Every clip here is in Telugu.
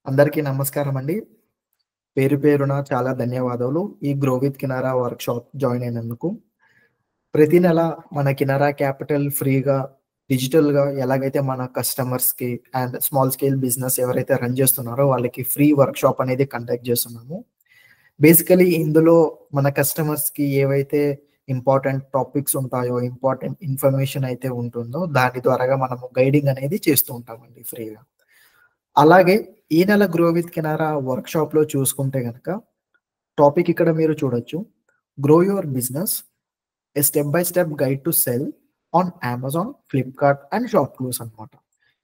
అందరికీ నమస్కారం అండి. పేరు పేరున చాలా ధన్యవాదాలు. ఈ గ్రో విత్ కినారా వర్క్‌షాప్ జాయిన్ అయినందుకు. ప్రతి నెల మన కినారా క్యాపిటల్ ఫ్రీగా డిజిటల్‌గా ఎలాగైతే మన కస్టమర్స్‌కి అండ్ స్మాల్ స్కేల్ బిజినెస్ ఎవరైతే రన్ చేస్తున్నారో వాళ్ళకి ఫ్రీ వర్క్‌షాప్ అనేది కండక్ట్ చేస్తున్నాము. బేసికల్లీ ఇందులో మన కస్టమర్స్‌కి ఏవైతే ఇంపార్టెంట్ టాపిక్స్ ఉంటాయో, ఇంపార్టెంట్ ఇన్ఫర్మేషన్ అయితే ఉంటుందో దాని ద్వారాగా మనము గైడింగ్ అనేది చేస్తూ ఉంటామండి ఫ్రీగా. అలాగే ఈ నెల గ్రో విత్ కెనరా వర్క్‌షాప్‌లో చూసుకుంటే గనక టాపిక్ ఇక్కడ మీరు చూడొచ్చు. Grow your business A step by step guide to sell on Amazon, Flipkart and ShopClues అన్నమాట.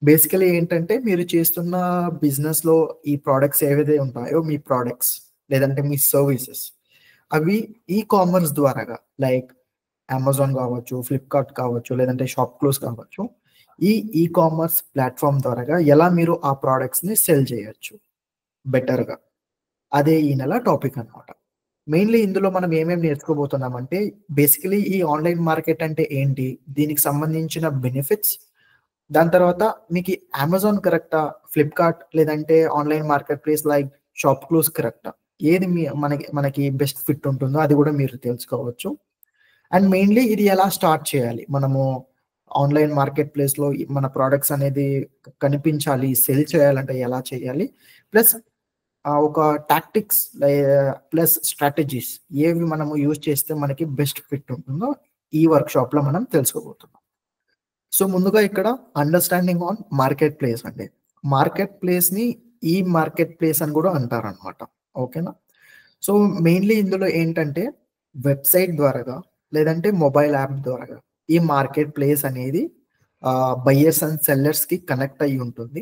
బేసికల్లీ ఏంటంటే మీరు చేస్తున్న బిజినెస్‌లో ఈ ప్రొడక్ట్స్ ఏవైతే ఉంటాయో మీ ప్రొడక్ట్స్ లేదంటే మీ సర్వీసెస్ అవి కామర్స్ ద్వారాగా లైక్ అమెజాన్ కావచ్చు, ఫ్లిప్‌కార్ట్ కావచ్చు, లేదంటే షాప్‌క్లూస్ కావచ్చు. కామర్స్ ప్లాట్‌ఫార్మ్ ద్వారాగా ఎలా మీరు ఆ ప్రొడక్ట్స్‌ని సెల్ చేయొచ్చు బెటర్‌గా. అదే ఈ నెల టాపిక్ అన్నమాట. మెయిన్‌లీ ఇందులో మనం ఏమేమి నేర్చుకోబోతున్నామంటే బేసికల్లీ ఈ ఆన్‌లైన్ మార్కెట్ అంటే ఏంటి? దీనికి సంబంధించిన బెనిఫిట్స్, దాని తర్వాత మీకు అమెజాన్ కరెక్టా? ఫ్లిప్‌కార్ట్ లేదంటే online market place like ShopClues కరెక్టా? ఏది మనకి మనకి బెస్ట్ ఫిట్ ఉంటుందో అది కూడా మీరు తెలుసుకోవచ్చు. అండ్ మెయిన్‌లీ ఇది ఎలా స్టార్ట్ చేయాలి? మనము ఆన్‌లైన్ మార్కెట్ ప్లేస్‌లో మన ప్రొడక్ట్స్ అనేది కనిపించాలి, సెల్ చేయాలంటే ఎలా చేయాలి? ప్లస్ ఒక టాక్టిక్స్ ప్లస్ స్ట్రాటజీస్ ఏవి మనము యూజ్ చేస్తే మనకి బెస్ట్ ఫిట్ ఉంటుందో ఈ వర్క్‌షాప్‌లో మనం తెలుసుకోబోతున్నాం. సో, ముందుగా ఇక్కడ అండర్‌స్టాండింగ్ ఆన్ మార్కెట్ ప్లేస్ అండి. మార్కెట్ ప్లేస్‌ని మార్కెట్ ప్లేస్ అని కూడా అంటారనమాట. ఓకేనా? సో, మెయిన్‌లీ ఇందులో ఏంటంటే వెబ్‌సైట్ ద్వారాగా లేదంటే మొబైల్ యాప్ ద్వారాగా ఈ మార్కెట్ ప్లేస్ అనేది బయర్స్ అండ్ సెల్లర్స్‌కి కనెక్ట్ అయ్యి ఉంటుంది.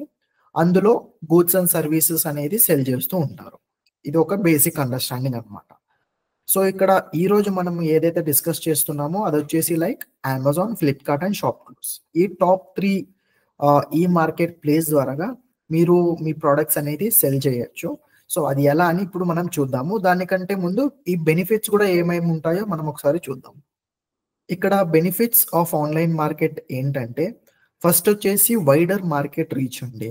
అందులో గూడ్స్ అండ్ సర్వీసెస్ అనేది సెల్ చేస్తూ ఉంటారు. ఇది ఒక బేసిక్ అండర్‌స్టాండింగ్ అనమాట. సో, ఇక్కడ ఈరోజు మనం ఏదైతే డిస్కస్ చేస్తున్నామో అదొచ్చేసి like Amazon, Flipkart and ShopClues. ఈ టాప్ 3 ఈ మార్కెట్ ప్లేస్ ద్వారాగా మీరు మీ ప్రొడక్ట్స్ అనేది సెల్ చేయొచ్చు. సో, అది ఎలా అని ఇప్పుడు మనం చూద్దాము. దానికంటే ముందు ఈ బెనిఫిట్స్ కూడా ఏమేమి ఉంటాయో మనం ఒకసారి చూద్దాం. ఇక్కడ బెనిఫిట్స్ ఆఫ్ ఆన్‌లైన్ మార్కెట్ ఏంటంటే ఫస్ట్ వచ్చేసి వైడర్ మార్కెట్ రీచ్ అండి.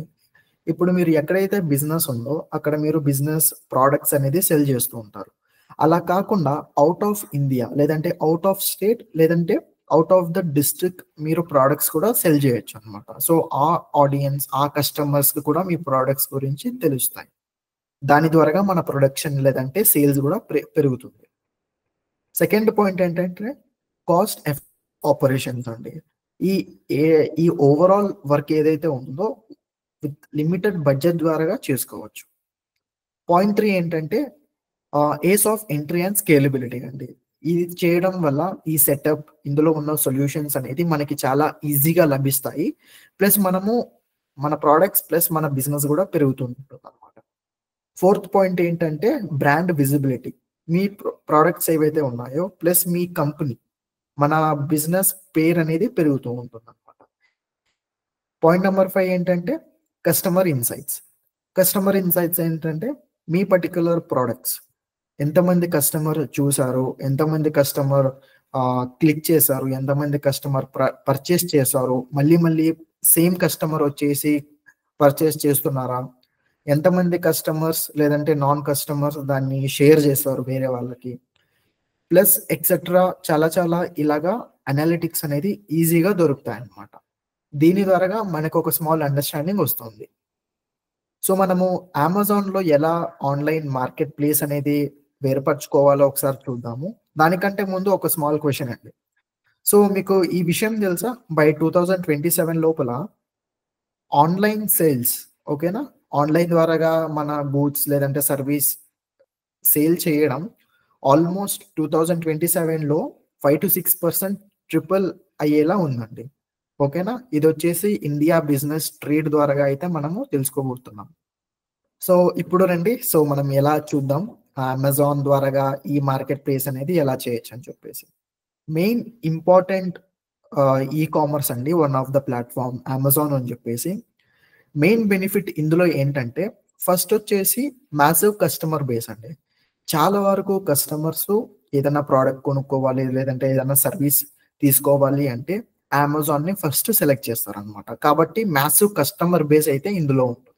ఇప్పుడు మీరు ఎక్కడైతే బిజినెస్ ఉందో అక్కడ మీరు బిజినెస్ ప్రొడక్ట్స్ అనేది సెల్ చేస్తూ ఉంటారు. అలా కాకుండా ఔట్ ఆఫ్ ఇండియా లేదంటే ఔట్ ఆఫ్ స్టేట్ లేదంటే ఔట్ ఆఫ్ ద డిస్ట్రిక్ట్ మీరు ప్రొడక్ట్స్ కూడా సెల్ చేయొచ్చనమాట. సో, ఆ ఆడియన్స్, ఆ కస్టమర్స్‌కి కూడా మీ ప్రొడక్ట్స్ గురించి తెలుస్తాయి. దాని ద్వారాగా మన ప్రొడక్షన్ లేదంటే సేల్స్ కూడా పెరుగుతుంది. సెకండ్ పాయింట్ ఏంటంటే కాస్ట్ ఆపరేషన్స్ అండి. ఈ ఏ ఈ ఓవరాల్ వర్క్ ఏదైతే ఉందో విత్ లిమిటెడ్ బడ్జెట్ ద్వారాగా చేసుకోవచ్చు. పాయింట్ 3 ఏంటంటే is of entry and scalability అండి. ఇది చేయడం వల్ల ఈ సెటప్ ఇందులో ఉన్న సొల్యూషన్స్ అనేది మనకి చాలా ఈజీగా లభిస్తాయి. ప్లస్ మనము మన ప్రొడక్ట్స్ ప్లస్ మన బిజినెస్ కూడా పెరుగుతూ ఉంటుందన్నమాట. ఫోర్త్ పాయింట్ ఏంటంటే బ్రాండ్ విజిబిలిటీ. మీ ప్రొడక్ట్స్ ఏవైతే ఉన్నాయో ప్లస్ మీ కంపెనీ, మన బిజినెస్ పేరు అనేది పెరుగుతూ ఉంటుందన్నమాట. పాయింట్ నంబర్ 5 ఏంటంటే కస్టమర్ ఇన్‌సైట్స్. కస్టమర్ ఇన్‌సైట్స్ ఏంటంటే మీ పర్టిక్యులర్ ప్రొడక్ట్స్ ఎంతమంది కస్టమర్ చూసారు, ఎంతమంది కస్టమర్ క్లిక్ చేశారు, ఎంతమంది కస్టమర్ పర్చేస్ చేశారు, మళ్ళీ మళ్ళీ సేమ్ కస్టమర్ వచ్చేసి పర్చేస్ చేస్తున్నారా? ఎంతమంది కస్టమర్స్ లేదంటే నాన్ కస్టమర్స్ దాన్ని షేర్ చేశారు వేరే వాళ్ళకి. ప్లస్ ఎక్సెట్రా చాలా చాలా ఇలాగా అనలిటిక్స్ అనేది ఈజీగా దొరుకుతాయన్నమాట. దీని ద్వారాగా మనకు ఒక స్మాల్ అండర్‌స్టాండింగ్ వస్తుంది. సో, మనము అమెజాన్‌లో ఎలా ఆన్‌లైన్ మార్కెట్ ప్లేస్ అనేది వేరుపరుచుకోవాలో ఒకసారి చూద్దాము. దానికంటే ముందు ఒక స్మాల్ క్వెషన్ అండి. సో, మీకు ఈ విషయం తెలుసా? బై 2027 లోపల ఆన్‌లైన్ సేల్స్ ఓకేనా? ఆన్‌లైన్ ద్వారాగా మన గూడ్స్ లేదంటే సర్వీస్ సేల్ చేయడం ఆల్‌మోస్ట్ 2027లో 5-6% ట్రిపుల్ అయ్యేలా ఉందండి. ఓకేనా? ఇదొచ్చేసి ఇండియా బిజినెస్ ట్రేడ్ ద్వారాగా అయితే మనము తెలుసుకోబోతున్నాం. సో, ఇప్పుడు రండి. సో, మనం ఎలా చూద్దాం అమెజాన్ ద్వారాగా ఈ మార్కెట్ ప్లేస్ అనేది ఎలా చేయొచ్చని చెప్పేసి. మెయిన్ ఇంపార్టెంట్ కామర్స్ అండి. One of the platform Amazon అని చెప్పేసి. మెయిన్ బెనిఫిట్ ఇందులో ఏంటంటే ఫస్ట్ వచ్చేసి మాసివ్ కస్టమర్ బేస్ అండి. చాలా వరకు కస్టమర్స్ ఏదైనా ప్రొడక్ట్ కొనుక్కోవాలి లేదంటే ఏదైనా సర్వీస్ తీసుకోవాలి అంటే అమెజాన్‌ని ఫస్ట్ సెలెక్ట్ చేస్తారనమాట. కాబట్టి మాసివ్ కస్టమర్ బేస్ అయితే ఇందులో ఉంటుంది.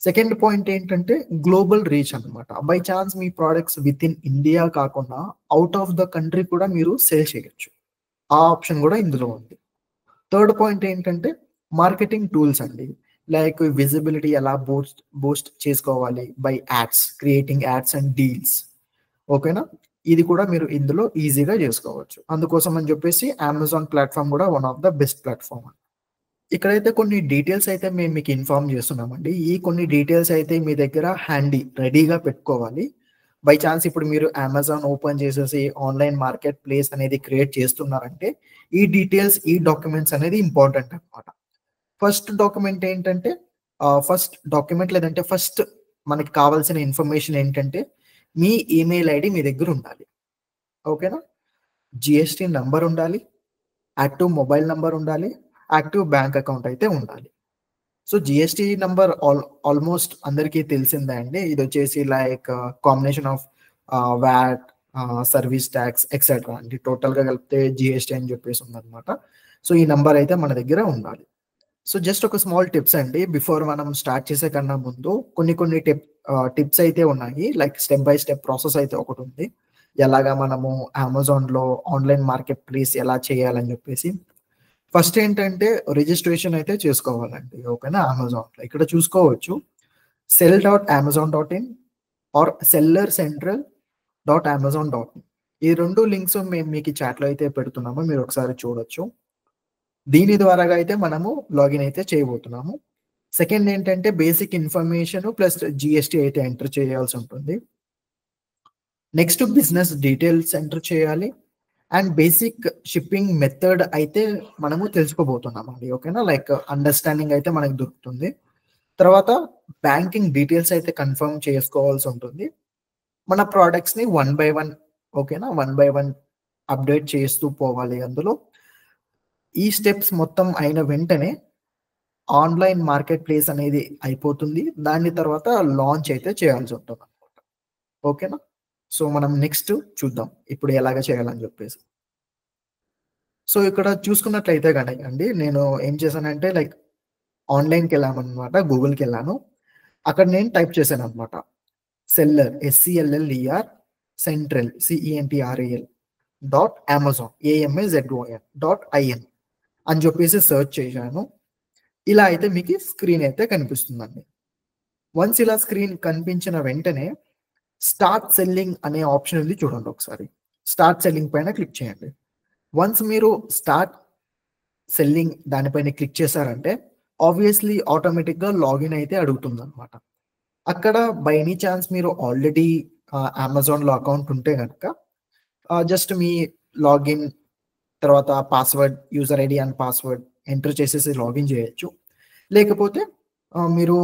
సెకండ్ పాయింట్ ఏంటంటే గ్లోబల్ రీచ్ అనమాట. By chance me products with in India కాకుండా అవుట్ ఆఫ్ ద కంట్రీ కూడా మీరు సేల్ చేయొచ్చు. ఆ ఆప్షన్ కూడా ఇందులో ఉంది. థర్డ్ పాయింట్ ఏంటంటే మార్కెటింగ్ టూల్స్ అండి. లైక్ విజిబిలిటీ ఎలా బూస్ట్ చేసుకోవాలి by ads, creating ads and deals. ఓకేనా, ఇది కూడా మీరు ఇందులో ఈజీగా చేసుకోవచ్చు. అందుకోసం అని చెప్పేసి అమెజాన్ ప్లాట్ఫామ్ కూడా one of the best platform. ఇక్కడైతే కొన్ని డీటెయిల్స్ అయితే మేము మీకు ఇన్ఫార్మ్ చేస్తున్నామండి. ఈ కొన్ని డీటెయిల్స్ అయితే మీ దగ్గర హ్యాండీ రెడీగా పెట్టుకోవాలి. బై ఛాన్స్ ఇప్పుడు మీరు అమెజాన్ ఓపెన్ చేసేసి ఆన్లైన్ మార్కెట్ ప్లేస్ అనేది క్రియేట్ చేస్తున్నారంటే ఈ డీటెయిల్స్, ఈ డాక్యుమెంట్స్ అనేది ఇంపార్టెంట్ అనమాట. ఫస్ట్ డాక్యుమెంట్ ఏంటంటే ఫస్ట్ మనకి కావాల్సిన ఇన్ఫర్మేషన్ ఏంటంటే మీ ఈమెయిల్ ఐడి మీ దగ్గర ఉండాలి. ఓకేనా, జిఎస్టీ నంబర్ ఉండాలి, యాక్టివ్ మొబైల్ నంబర్ ఉండాలి, యాక్టివ్ బ్యాంక్ అకౌంట్ అయితే ఉండాలి. సో జిఎస్టీ నంబర్ ఆల్మోస్ట్ అందరికీ తెలిసిందే అండి. ఇది వచ్చేసి like combination of VAT, service tax etcetera అండి. టోటల్గా కలిపితే జిఎస్టీ అని చెప్పేసి ఉందన్నమాట. సో ఈ నంబర్ అయితే మన దగ్గర ఉండాలి. సో జస్ట్ ఒక స్మాల్ టిప్స్ అండి, బిఫోర్ మనం స్టార్ట్ చేసే కన్నా ముందు కొన్ని టిప్స్ అయితే ఉన్నాయి. Like step by step process అయితే ఒకటి ఉంది, ఎలాగా మనము అమెజాన్లో ఆన్లైన్ మార్కెట్ ప్లేస్ ఎలా చేయాలని చెప్పేసి. ఫస్ట్ ఏంటంటే రిజిస్ట్రేషన్ అయితే చేసుకోవాలండి. ఓకేనా, అమెజాన్లో ఇక్కడ చూసుకోవచ్చు sell.amazon.in ఆర్ sellercentral.amazon.in. ఈ రెండు లింక్స్ మేము మీకు చాట్లో అయితే పెడుతున్నాము, మీరు ఒకసారి చూడొచ్చు. దీని ద్వారా అయితే మనము లాగిన్ అయితే చేయబోతున్నాము. సెకండ్ ఏంటంటే బేసిక్ ఇన్ఫర్మేషన్ ప్లస్ జిఎస్టీ అయితే ఎంటర్ చేయాల్సి ఉంటుంది. నెక్స్ట్ బిజినెస్ డీటెయిల్స్ ఎంటర్ చేయాలి అండ్ బేసిక్ షిప్పింగ్ మెథడ్ అయితే మనము తెలుసుకోబోతున్నాం అండి. ఓకేనా, లైక్ అండర్స్టాండింగ్ అయితే మనకు దొరుకుతుంది. తర్వాత బ్యాంకింగ్ డీటెయిల్స్ అయితే కన్ఫర్మ్ చేసుకోవాల్సి ఉంటుంది. మన ప్రోడక్ట్స్ని 1 by 1, ఓకేనా, 1 by 1 అప్డేట్ చేస్తూ పోవాలి. అందులో ఈ స్టెప్స్ మొత్తం అయిన వెంటనే ఆన్లైన్ మార్కెట్ ప్లేస్ అనేది అయిపోతుంది. దాని తర్వాత లాంచ్ అయితే చేయాల్సి ఉంటుంది అనమాట. ఓకేనా, సో మనం నెక్స్ట్ చూద్దాం ఇప్పుడు ఎలాగ చేయాలని చెప్పేసి. సో ఇక్కడ చూసుకున్నట్లయితే కనుకండి నేను ఏం చేశానంటే లైక్ ఆన్లైన్కి వెళ్ళామన్నమాట, గూగుల్కి వెళ్ళాను. అక్కడ నేను టైప్ చేశాను అనమాట seller SCLLER central CENTRAL .amazon అని చెప్పేసి సెర్చ్ చేశాను. ఇలా అయితే మీకు స్క్రీన్ అయితే కనిపిస్తుందండి. వన్స్ ఇలా స్క్రీన్ కనిపించిన వెంటనే స్టార్ట్ సెల్లింగ్ అనే ఆప్షన్ ఉంది చూడండి, ఒకసారి స్టార్ట్ సెల్లింగ్ పైన క్లిక్ చేయండి. వన్స్ మీరు స్టార్ట్ సెల్లింగ్ దానిపైన క్లిక్ చేశారంటే ఆబ్వియస్లీ ఆటోమేటిక్గా లాగిన్ అయితే అడుగుతుంది అనమాట. అక్కడ బై ఎనీ ఛాన్స్ మీరు ఆల్రెడీ అమెజాన్లో అకౌంట్ ఉంటే కనుక జస్ట్ మీ లాగిన్ తర్వాత password, user ID and password enter చేసేసి లాగిన్ చేయొచ్చు. లేకపోతే మీరు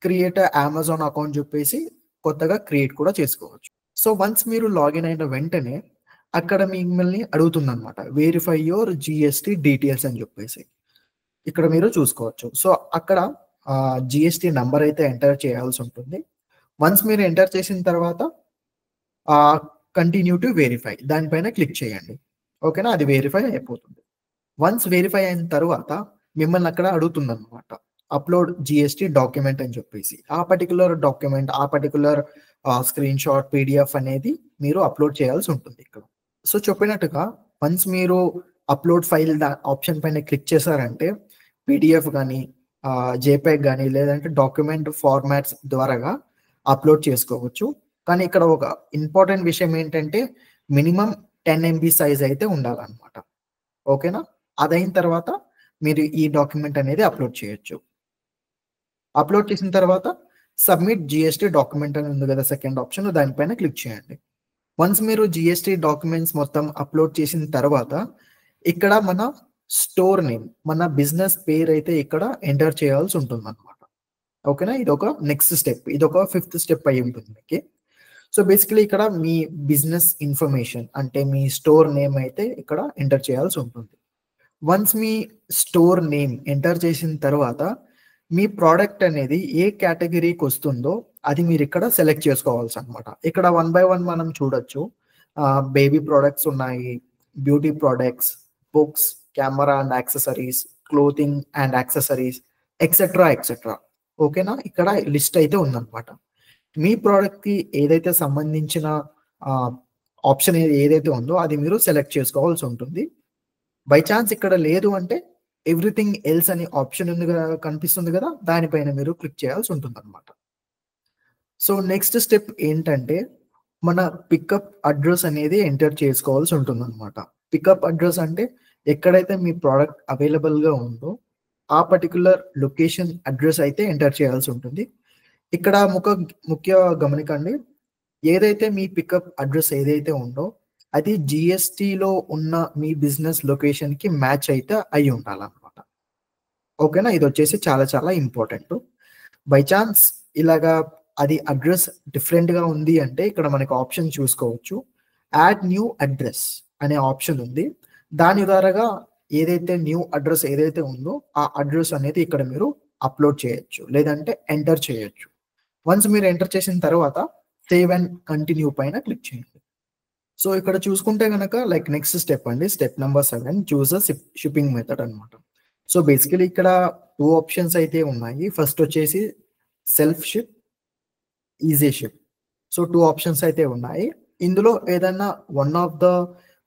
క్రియేట్ అమెజాన్ అకౌంట్ చెప్పేసి కొత్తగా క్రియేట్ కూడా చేసుకోవచ్చు. సో వన్స్ మీరు లాగిన్ అయిన వెంటనే అక్కడ మిమ్మల్ని అడుగుతుంది అనమాట వెరిఫై యువర్ జిఎస్టీ డీటెయిల్స్ అని చెప్పేసి. ఇక్కడ మీరు చూసుకోవచ్చు. సో అక్కడ జిఎస్టీ నంబర్ అయితే ఎంటర్ చేయాల్సి ఉంటుంది. వన్స్ మీరు ఎంటర్ చేసిన తర్వాత కంటిన్యూ టు వెరిఫై దానిపైన క్లిక్ చేయండి. ఓకేనా, అది వెరిఫై అయిపోతుంది. వన్స్ వెరిఫై అయిన తర్వాత మిమ్మల్ని అక్కడ అడుగుతుంది అనమాట అప్లోడ్ జిఎస్టీ డాక్యుమెంట్ అని చెప్పేసి. ఆ పర్టికులర్ డాక్యుమెంట్, ఆ పర్టికులర్ స్క్రీన్ షాట్, PDF అనేది మీరు అప్లోడ్ చేయాల్సి ఉంటుంది ఇక్కడ. సో చెప్పినట్టుగా వన్స్ మీరు అప్లోడ్ ఫైల్ ఆప్షన్ పైన క్లిక్ చేశారంటే PDF కానీ JPEG కానీ లేదంటే డాక్యుమెంట్ ఫార్మాట్స్ ద్వారాగా అప్లోడ్ చేసుకోవచ్చు. కానీ ఇక్కడ ఒక ఇంపార్టెంట్ విషయం ఏంటంటే మినిమం 10 MB సైజ్ అయితే ఉండాలన్నమాట. ఓకేనా, అదైన తర్వాత మీరు ఈ డాక్యుమెంట్ అనేది అప్లోడ్ చేయొచ్చు. అప్లోడ్ చేసిన తర్వాత సబ్మిట్ జిఎస్టీ డాక్యుమెంట్ అని ఉంది కదా సెకండ్ ఆప్షన్, దానిపైన క్లిక్ చేయండి. వన్స్ మీరు జిఎస్టీ డాక్యుమెంట్స్ మొత్తం అప్లోడ్ చేసిన తర్వాత ఇక్కడ మన స్టోర్ నేమ్, మన బిజినెస్ పేరు అయితే ఇక్కడ ఎంటర్ చేయాల్సి ఉంటుంది అనమాట. ఓకేనా, ఇది ఒక నెక్స్ట్ స్టెప్, ఇది ఒక 5th స్టెప్ అయి ఉంటుంది మీకు. సో బేసికలీ ఇక్కడ మీ బిజినెస్ ఇన్ఫర్మేషన్ అంటే మీ స్టోర్ నేమ్ అయితే ఇక్కడ ఎంటర్ చేయాల్సి ఉంటుంది. వన్స్ మీ స్టోర్ నేమ్ ఎంటర్ చేసిన తర్వాత మీ ప్రోడక్ట్ అనేది ఏ కేటగిరీకి వస్తుందో అది మీరు ఇక్కడ సెలెక్ట్ చేసుకోవాల్సి అనమాట. ఇక్కడ 1 by 1 మనం చూడొచ్చు. బేబీ ప్రోడక్ట్స్ ఉన్నాయి, beauty products, books, camera and accessories, clothing and accessories etcetera. ఓకేనా? ఇక్కడ లిస్ట్ అయితే ఉందన్నమాట. మీ ప్రోడక్ట్‌కి ఏదైతే సంబంధించిన ఆప్షన్ ఏదైతే ఉందో అది మీరు సెలెక్ట్ చేసుకోవాల్సి ఉంటుంది. బై చాన్స్ ఇక్కడ లేదు అంటే ఎవ్రీథింగ్ ఎల్స్ అనే ఆప్షన్ ఉంది కనిపిస్తుంది కదా! దానిపైన మీరు క్లిక్ చేయాల్సి ఉంటుందన్నమాట. సో, నెక్స్ట్ స్టెప్ ఏంటంటే మన పికప్ అడ్రెస్ అనేది ఎంటర్ చేసుకోవాల్సి ఉంటుందన్నమాట. పికప్ అడ్రెస్ అంటే ఎక్కడైతే మీ ప్రోడక్ట్ అవైలబుల్‌గా ఉందో ఆ పర్టిక్యులర్ లొకేషన్ అడ్రెస్ అయితే ఎంటర్ చేయాల్సి ఉంటుంది. ఇక్కడ ముఖ్య గమనికండి. ఏదైతే మీ పికప్ అడ్రెస్ ఏదైతే ఉందో అది జీఎస్టీలో ఉన్న మీ బిజినెస్ లొకేషన్‌కి మ్యాచ్ అయితే అయ్యి ఉండాలన్నమాట. ఓకేనా? ఇదొచ్చేసి చాలా చాలా ఇంపార్టెంట్. బై చాన్స్ ఇలాగా అది అడ్రెస్ డిఫరెంట్‌గా ఉంది అంటే ఇక్కడ మనకి ఆప్షన్ చూసుకోవచ్చు. యాడ్ న్యూ అడ్రెస్ అనే ఆప్షన్ ఉంది. దాని ద్వారాగా ఏదైతే న్యూ అడ్రెస్ ఏదైతే ఉందో ఆ అడ్రెస్ అనేది ఇక్కడ మీరు అప్‌లోడ్ చేయొచ్చు. లేదంటే ఎంటర్ చేయొచ్చు. వన్స్ మీరు ఎంటర్ చేసిన తర్వాత సేవ్ అండ్ కంటిన్యూ పైన క్లిక్ చేయండి. సో, ఇక్కడ చూసుకుంటే గనక లైక్ నెక్స్ట్ స్టెప్ అండి. స్టెప్ నంబర్ 7 చూస్ ఎ షిప్పింగ్ మెథడ్ అన్నమాట. సో, బేసికల్లీ ఇక్కడ 2 ఆప్షన్స్ అయితే ఉన్నాయి. ఫస్ట్ వచ్చేసి self ship, easy ship. So, 2 options అయితే ఉన్నాయి. ఇందులో ఏదన్నా వన్ ఆఫ్ ద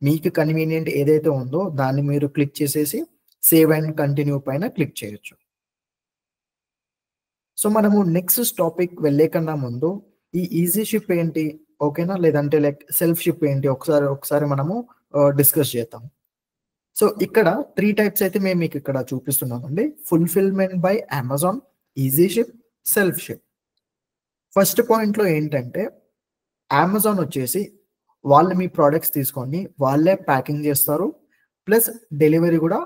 మీకు కన్వీనియంట్ ఏదైతే ఉందో దాన్ని మీరు క్లిక్ చేసేసి సేవ్ అండ్ కంటిన్యూ పైన క్లిక్ చేయొచ్చు. సో, మనము నెక్స్ట్ టాపిక్ వెళ్ళే కన్నా ముందు ఈ ఈజీ షిప్ ఏంటి? ఓకేనా? లేదంటే లైక్ సెల్ఫ్ షిప్ ఏంటి? ఒకసారి మనము డిస్కస్ చేద్దాం. సో, ఇక్కడ 3 టైప్స్ అయితే మేము మీకు ఇక్కడ చూపిస్తున్నామండి. Fulfilment by Amazon, easy ship, self ship. First పాయింట్‌లో ఏంటంటే అమెజాన్ వచ్చేసి వాళ్ళు మీ ప్రొడక్ట్స్ తీసుకొని వాళ్ళే ప్యాకింగ్ చేస్తారు. ప్లస్ డెలివరీ కూడా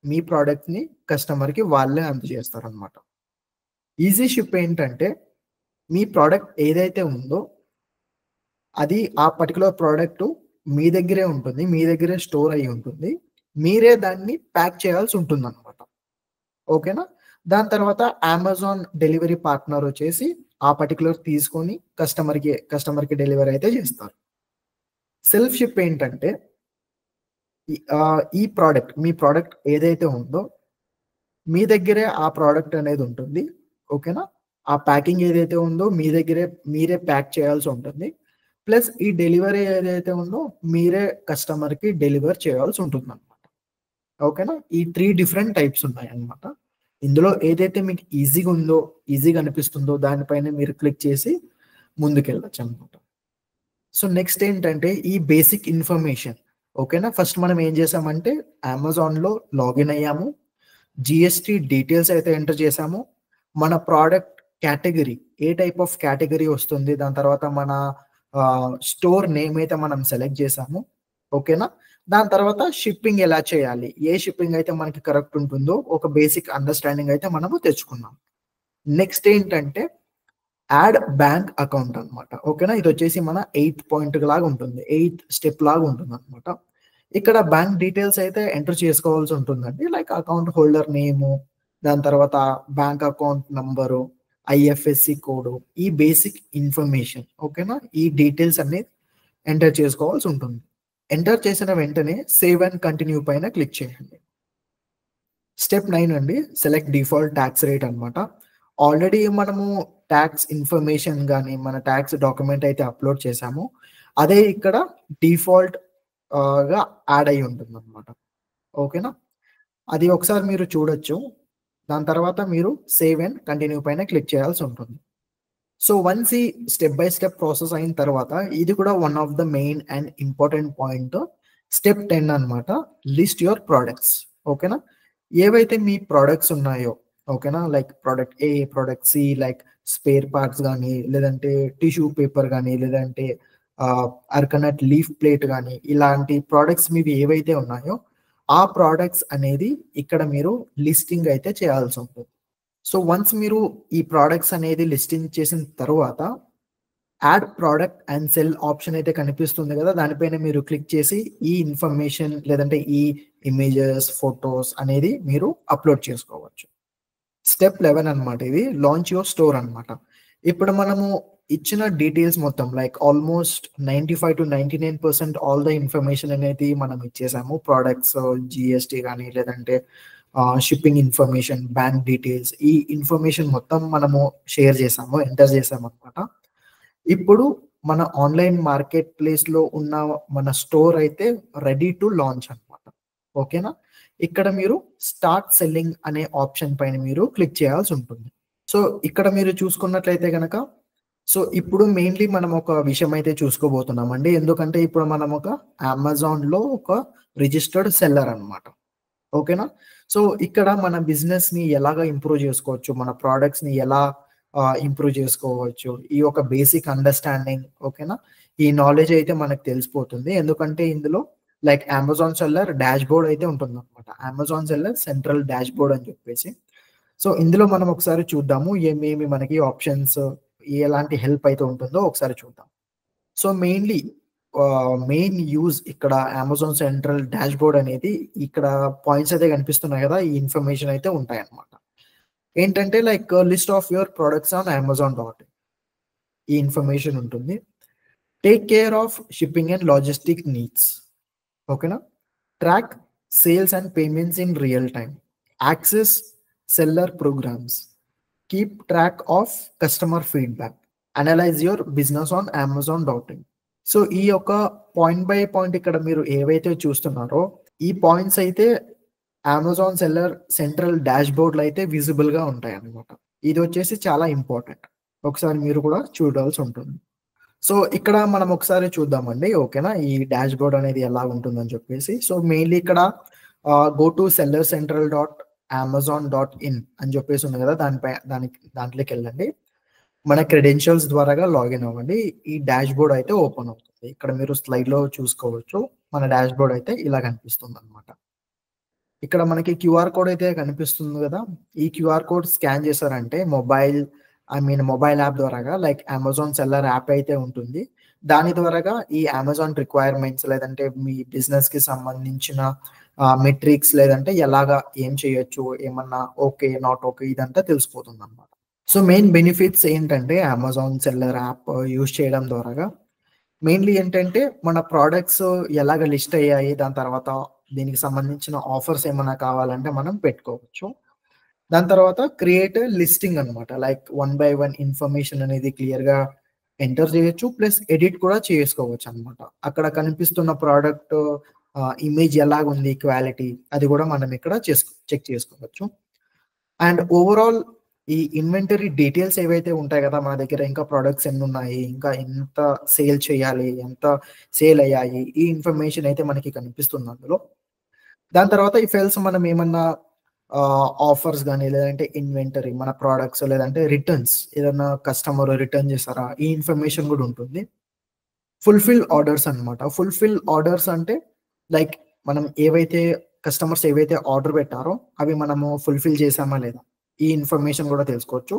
మీ ప్రొడక్ట్‌ని కస్టమర్‌కి వాళ్ళే అందజేస్తారనమాట. ఈజీ షిప్ ఏంటంటే మీ ప్రొడక్ట్ ఏదైతే ఉందో అది ఆ పర్టిక్యులర్ ప్రొడక్ట్ మీ దగ్గరే ఉంటుంది. మీ దగ్గరే స్టోర్ అయ్యి ఉంటుంది. మీరే దాన్ని ప్యాక్ చేయాల్సి ఉంటుందన్నమాట. ఓకేనా? దాని తర్వాత అమెజాన్ డెలివరీ పార్ట్నర్ వచ్చేసి ఆ పర్టిక్యులర్ తీసుకొని కస్టమర్‌కి డెలివరీ అయితే చేస్తారు. సెల్ఫ్ షిప్ ఏంటంటే ఈ మీ ప్రొడక్ట్ ఏదైతే ఉందో మీ దగ్గరే ఆ ప్రొడక్ట్ అనేది ఉంటుంది. ఓకేనా? ఆ ప్యాకింగ్ ఏదైతే ఉందో మీ దగ్గరే మీరే ప్యాక్ చేయాల్సి ఉంటుంది. ప్లస్ ఈ డెలివరీ ఏదైతే ఉందో మీరే కస్టమర్‌కి డెలివర్ చేయాల్సి ఉంటుందన్నమాట. ఓకేనా? ఈ 3 డిఫరెంట్ టైప్స్ ఉన్నాయన్నమాట. ఇందులో ఏదైతే మీకు ఈజీగా అనిపిస్తుందో దానిపైన మీరు క్లిక్ చేసి ముందుకెళ్ళొచ్చన్నమాట. సో, నెక్స్ట్ ఏంటంటే ఈ బేసిక్ ఇన్ఫర్మేషన్. ఓకేనా? ఫస్ట్ మనం ఏం చేసామంటే అమెజాన్‌లో లాగిన్ అయ్యాము. జీఎస్టీ డీటెయిల్స్ అయితే ఎంటర్ చేసాము. మన product category A type of category వస్తుంది. దాని తర్వాత మన స్టోర్ నేమ్ అయితే మనం సెలెక్ట్ చేసాము. ఓకేనా? దాని తర్వాత షిప్పింగ్ ఎలా చేయాలి? ఏ షిప్పింగ్ అయితే మనకి కరెక్ట్ ఉంటుందో ఒక బేసిక్ అండర్‌స్టాండింగ్ అయితే మనము తెచ్చుకున్నాం. నెక్స్ట్ ఏంటంటే యాడ్ బ్యాంక్ అకౌంట్ అన్నమాట. ఓకేనా? ఇదొచ్చేసి మన 8థ్ పాయింట్ లాగా ఉంటుంది. 8థ్ స్టెప్ లాగా ఉంటుందన్నమాట. ఇక్కడ బ్యాంక్ డీటెయిల్స్ అయితే ఎంటర్ చేసుకోవాల్సి ఉంటుందండి. లైక్ అకౌంట్ హోల్డర్ నేము, దాని తర్వాత bank account number, IFSC code, ఈ బేసిక్ ఇన్ఫర్మేషన్. ఓకేనా? ఈ డీటెయిల్స్ అన్ని ఎంటర్ చేసుకోవాల్సి ఉంటుంది. ఎంటర్ చేసిన వెంటనే సేవ్ అండ్ కంటిన్యూ పైన క్లిక్ చేయండి. స్టెప్ 9 అండి. సెలెక్ట్ డిఫాల్ట్ టాక్స్ రేట్ అన్నమాట. ఆల్రెడీ మనము టాక్స్ ఇన్ఫర్మేషన్ గాని, మన టాక్స్ డాక్యుమెంట్ అయితే అప్‌లోడ్ చేసాము. అదే ఇక్కడ డిఫాల్ట్ గా యాడ్ అయ్యి ఉంటుందన్నమాట. ఓకేనా? అది ఒకసారి మీరు చూడొచ్చు. దాని తర్వాత మీరు సేవ్ అండ్ కంటిన్యూ పైన క్లిక్ చేయాల్సి ఉంటుంది. సో, వన్స్ ఈ స్టెప్ బై స్టెప్ ప్రాసెస్ అయిన తర్వాత ఇది కూడా one of the main and important point. Step 10 అన్నమాట. List your products. ఓకేనా? ఏవైతే మీ ప్రొడక్ట్స్ ఉన్నాయో ఓకేనా? Like product A, product C like spare parts గాని, లేదంటే టిష్యూ పేపర్ గాని, లేదంటే అర్కనట్ లీఫ్ ప్లేట్ గాని ఇలాంటి ప్రొడక్ట్స్ మీవి ఏవైతే ఉన్నాయో ఆ ప్రొడక్ట్స్ అనేది ఇక్కడ మీరు లిస్టింగ్ అయితే చేయాల్సి ఉంటుంది. సో, వన్స్ మీరు ఈ ప్రొడక్ట్స్ అనేది లిస్టింగ్ చేసిన తర్వాత add product and cell option అయితే కనిపిస్తుంది కదా! దానిపైన మీరు క్లిక్ చేసి ఈ ఇన్ఫర్మేషన్ లేదంటే ఈ ఇమేజెస్, ఫోటోస్ అనేది మీరు అప్‌లోడ్ చేసుకోవచ్చు. స్టెప్ 11 అన్నమాట ఇది. లాంచ్ యువర్ స్టోర్ అన్నమాట. ఇప్పుడు మనము ఇచ్చిన డీటెయిల్స్ మొత్తం like almost 95-99% all the information అనేది మనం ఇచ్చేసాము. ప్రొడక్ట్స్, జీఎస్టీ గాని లేదంటే షిప్పింగ్ ఇన్ఫర్మేషన్, బ్యాంక్ డీటెయిల్స్ ఈ ఇన్ఫర్మేషన్ మొత్తం మనము షేర్ చేసాము, ఎంటర్ చేసామనమాట. ఇప్పుడు మన ఆన్‌లైన్ మార్కెట్ ప్లేస్‌లో ఉన్న మన స్టోర్ అయితే రెడీ టు లాంచ్ అనమాట. ఓకేనా? ఇక్కడ మీరు స్టార్ట్ సెల్లింగ్ అనే ఆప్షన్ పైన మీరు క్లిక్ చేయాల్సుంటుంది. సో, ఇక్కడ మీరు చూసుకున్నట్లయితే గనక ఇప్పుడు మెయిన్‌లీ మనం ఒక విషయం అయితే చూసుకోబోతున్నామండి. ఎందుకంటే ఇప్పుడు మనం ఒక అమెజాన్‌లో ఒక రిజిస్టర్డ్ సెల్లర్ అనమాట. ఓకేనా? ఇక్కడ మన బిజినెస్‌ని ఎలాగా ఇంప్రూవ్ చేసుకోవచ్చు, మన ప్రొడక్ట్స్‌ని ఎలా ఇంప్రూవ్ చేసుకోవచ్చు, ఈ యొక్క బేసిక్ అండర్‌స్టాండింగ్ ఓకేనా? ఈ నాలెడ్జ్ అయితే మనకు తెలిసిపోతుంది. ఎందుకంటే ఇందులో లైక్ అమెజాన్ సెల్లర్ డాష్‌బోర్డ్ అయితే ఉంటుందన్నమాట. అమెజాన్ సెల్లర్ సెంట్రల్ డాష్‌బోర్డ్ అని చెప్పేసి. ఇందులో మనం ఒకసారి చూద్దాము. ఏమేమి మనకి ఆప్షన్స్, ఎలాంటి హెల్ప్ అయితే ఉంటుందో ఒకసారి చూద్దాం. మెయిన్‌లీ మెయిన్ యూజ్ ఇక్కడ అమెజాన్ సెంట్రల్ డాష్‌బోర్డ్ అనేది ఇక్కడ పాయింట్స్ అయితే కనిపిస్తున్నాయి కదా! ఈ ఇన్ఫర్మేషన్ అయితే ఉంటాయన్నమాట. ఏంటంటే like list of your products on Amazon dot in ఈ ఇన్ఫర్మేషన్ ఉంటుంది. Take care of shipping and logistic needs. ఓకేనా? Track sales and payments in real time. Access seller programmes. Keep track of customer feedback. Analyse your business on Amazon dot in. ఈ యొక్క పాయింట్ బై పాయింట్ ఇక్కడ మీరు ఏవైతే చూస్తున్నారో, ఈ పాయింట్స్ అయితే అమెజాన్ సెల్లర్ సెంట్రల్ డాష్‌బోర్డ్‌లో అయితే విజిబుల్‌గా ఉంటాయన్నమాట. ఇది వచ్చేసి చాలా ఇంపార్టెంట్. ఒకసారి మీరు కూడా చూడాల్సి ఉంటుంది. ఇక్కడ మనం ఒకసారి చూద్దామండి. ఓకేనా? ఈ డాష్‌బోర్డ్ అనేది ఎలా ఉంటుందని చెప్పేసి. మెయిన్‌లీ ఇక్కడ go to seller central dot Amazon dot in అని చెప్పేసి ఉంది కదా! దాంట్లోకెళ్ళండి. మన క్రెడెన్షియల్స్ ద్వారాగా లాగిన్ అవ్వండి. ఈ డాష్‌బోర్డ్ అయితే ఓపెన్ అవుతుంది. ఇక్కడ మీరు స్లైడ్‌లో చూసుకోవచ్చు. మన డాష్‌బోర్డ్ అయితే ఇలా కనిపిస్తుందన్నమాట. ఇక్కడ మనకి క్యూఆర్ కోడ్ అయితే కనిపిస్తుంది కదా! ఈ క్యూఆర్ కోడ్ స్కాన్ చేశారంటే మొబైల్ యాప్ ద్వారాగా లైక్ అమెజాన్ సెల్లర్ యాప్ అయితే ఉంటుంది. దాని ద్వారాగా ఈ అమెజాన్ రిక్వైర్మెంట్స్ లేదంటే మీ బిజినెస్‌కి సంబంధించిన మెట్రిక్స్ లేదంటే ఎలాగా ఏం చేయొచ్చు, ఏమన్నా ఓకే, నాట్ ఓకే ఇదంతా తెలిసిపోతుందన్నమాట. మెయిన్ బెనిఫిట్స్ ఏంటంటే అమెజాన్ సెల్లర్ యాప్ యూజ్ చేయడం ద్వారాగా మెయిన్‌లీ ఏంటంటే మన ప్రొడక్ట్స్ ఎలాగ లిస్ట్ అయ్యాయి, దాని తర్వాత దీనికి సంబంధించిన ఆఫర్స్ ఏమన్నా కావాలంటే మనం పెట్టుకోవచ్చు. దాని తర్వాత క్రియేట్ లిస్టింగ్ అనమాట. Like one by one information అనేది క్లియర్‌గా ఎంటర్ చేయొచ్చు. ప్లస్ ఎడిట్ కూడా చేసుకోవచ్చనమాట. అక్కడ కనిపిస్తున్న ప్రొడక్ట్ ఇమేజ్ ఎలాగుంది, క్వాలిటీ అది కూడా మనం ఇక్కడ చెక్ చేసుకోవచ్చు. అండ్ ఓవరాల్ ఈ ఇన్వెంటరీ డీటెయిల్స్ ఏవైతే ఉంటాయి కదా! మన దగ్గర ఇంకా ప్రొడక్ట్స్ ఎన్నున్నాయి, ఇంకా ఎంత సేల్ చేయాలి, ఎంత సేల్ అయ్యాయి, ఈ ఇన్ఫర్మేషన్ అయితే మనకి కనిపిస్తుంది అందులో. దాని తర్వాత ఇఫ్ ఎల్స్ మనం ఏమన్నా ఆఫర్స్ గాని, లేదంటే ఇన్వెంటరీ మన ప్రొడక్ట్స్ లేదంటే రిటర్న్స్ ఏదన్నా కస్టమర్ రిటర్న్ చేసారా, ఈ ఇన్ఫర్మేషన్ కూడా ఉంటుంది. ఫుల్‌ఫిల్ ఆర్డర్స్ అన్నమాట. ఫుల్‌ఫిల్ ఆర్డర్స్ అంటే లైక్ మనం కస్టమర్స్ ఏవైతే ఆర్డర్ పెట్టారో అవి మనము ఫుల్‌ఫిల్ చేసామా లేదా? ఈ ఇన్ఫర్మేషన్ కూడా తెలుసుకోవచ్చు.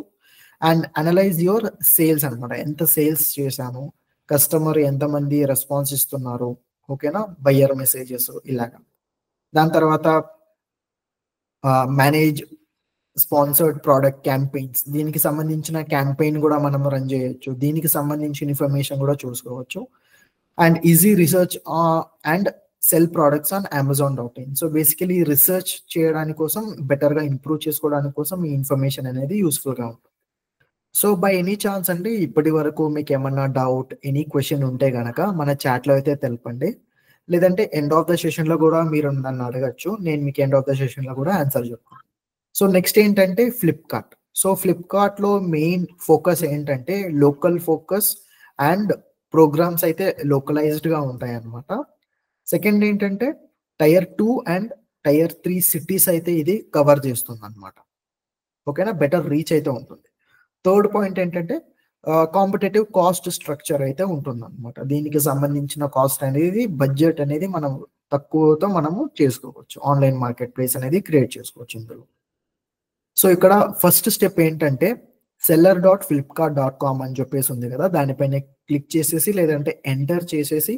అండ్ అనలైజ్ యువర్ సేల్స్ అన్నమాట. ఎంత సేల్స్ చేశాము, కస్టమర్ ఎంతమంది రెస్పాన్స్ ఇస్తున్నారు, ఓకేనా? బయ్యర్ మెసేజెస్ ఇలాగా. దాని తర్వాత మేనేజ్ స్పాన్సర్డ్ ప్రొడక్ట్ క్యాంపెయిన్స్. దీనికి సంబంధించిన క్యాంపెయిన్ కూడా మనం రన్ చేయొచ్చు. దీనికి సంబంధించిన ఇన్ఫర్మేషన్ కూడా చూసుకోవచ్చు. And easy research and cell products on Amazon dot in. Basically research చేయడానికి కోసం, బెటర్‌గా ఇంప్రూవ్ చేసుకోవడానికి కోసం ఈ ఇన్ఫర్మేషన్ అనేది యూజ్‌ఫుల్‌గా ఉంటుంది. బై ఎనీ ఛాన్స్ అండి ఇప్పటి వరకు మీకేమన్నా డౌట్, ఎనీ క్వెషన్ ఉంటే గనక మన చాట్‌లో అయితే తెలపండి. లేదంటే ఎండ్ ఆఫ్ ద సెషన్‌లో కూడా మీరు నన్ను అడగొచ్చు. నేను మీకు ఎండ్ ఆఫ్ ద సెషన్‌లో కూడా ఆన్సర్ చెప్తాను. నెక్స్ట్ ఏంటంటే ఫ్లిప్‌కార్ట్. ఫ్లిప్‌కార్ట్‌లో మెయిన్ ఫోకస్ ఏంటంటే లోకల్ ఫోకస్ అండ్ ప్రోగ్రామ్స్ అయితే లోకలైజ్డ్‌గా ఉంటాయన్నమాట. సెకండ్ ఏంటంటే టైర్ 2 అండ్ టైర్ 3 సిటీస్ అయితే ఇది కవర్ చేస్తుందన్నమాట. ఓకేనా? బెటర్ రీచ్ అయితే ఉంటుంది. థర్డ్ పాయింట్ ఏంటంటే కాంపిటీటివ్ కాస్ట్ స్ట్రక్చర్ అయితే ఉంటుందన్నమాట. దీనికి సంబంధించిన కాస్ట్ అనేది బడ్జెట్ అనేది మనం తక్కువతో మనము చేసుకోవచ్చు. ఆన్‌లైన్ మార్కెట్ ప్లేస్ అనేది క్రియేట్ చేసుకోవచ్చు ఇందులో. ఇక్కడ ఫస్ట్ స్టెప్ ఏంటంటే seller.flipkart.com అని చెప్పేసి ఉంది కదా! దానిపైన క్లిక్ చేసేసి లేదంటే ఎంటర్ చేసేసి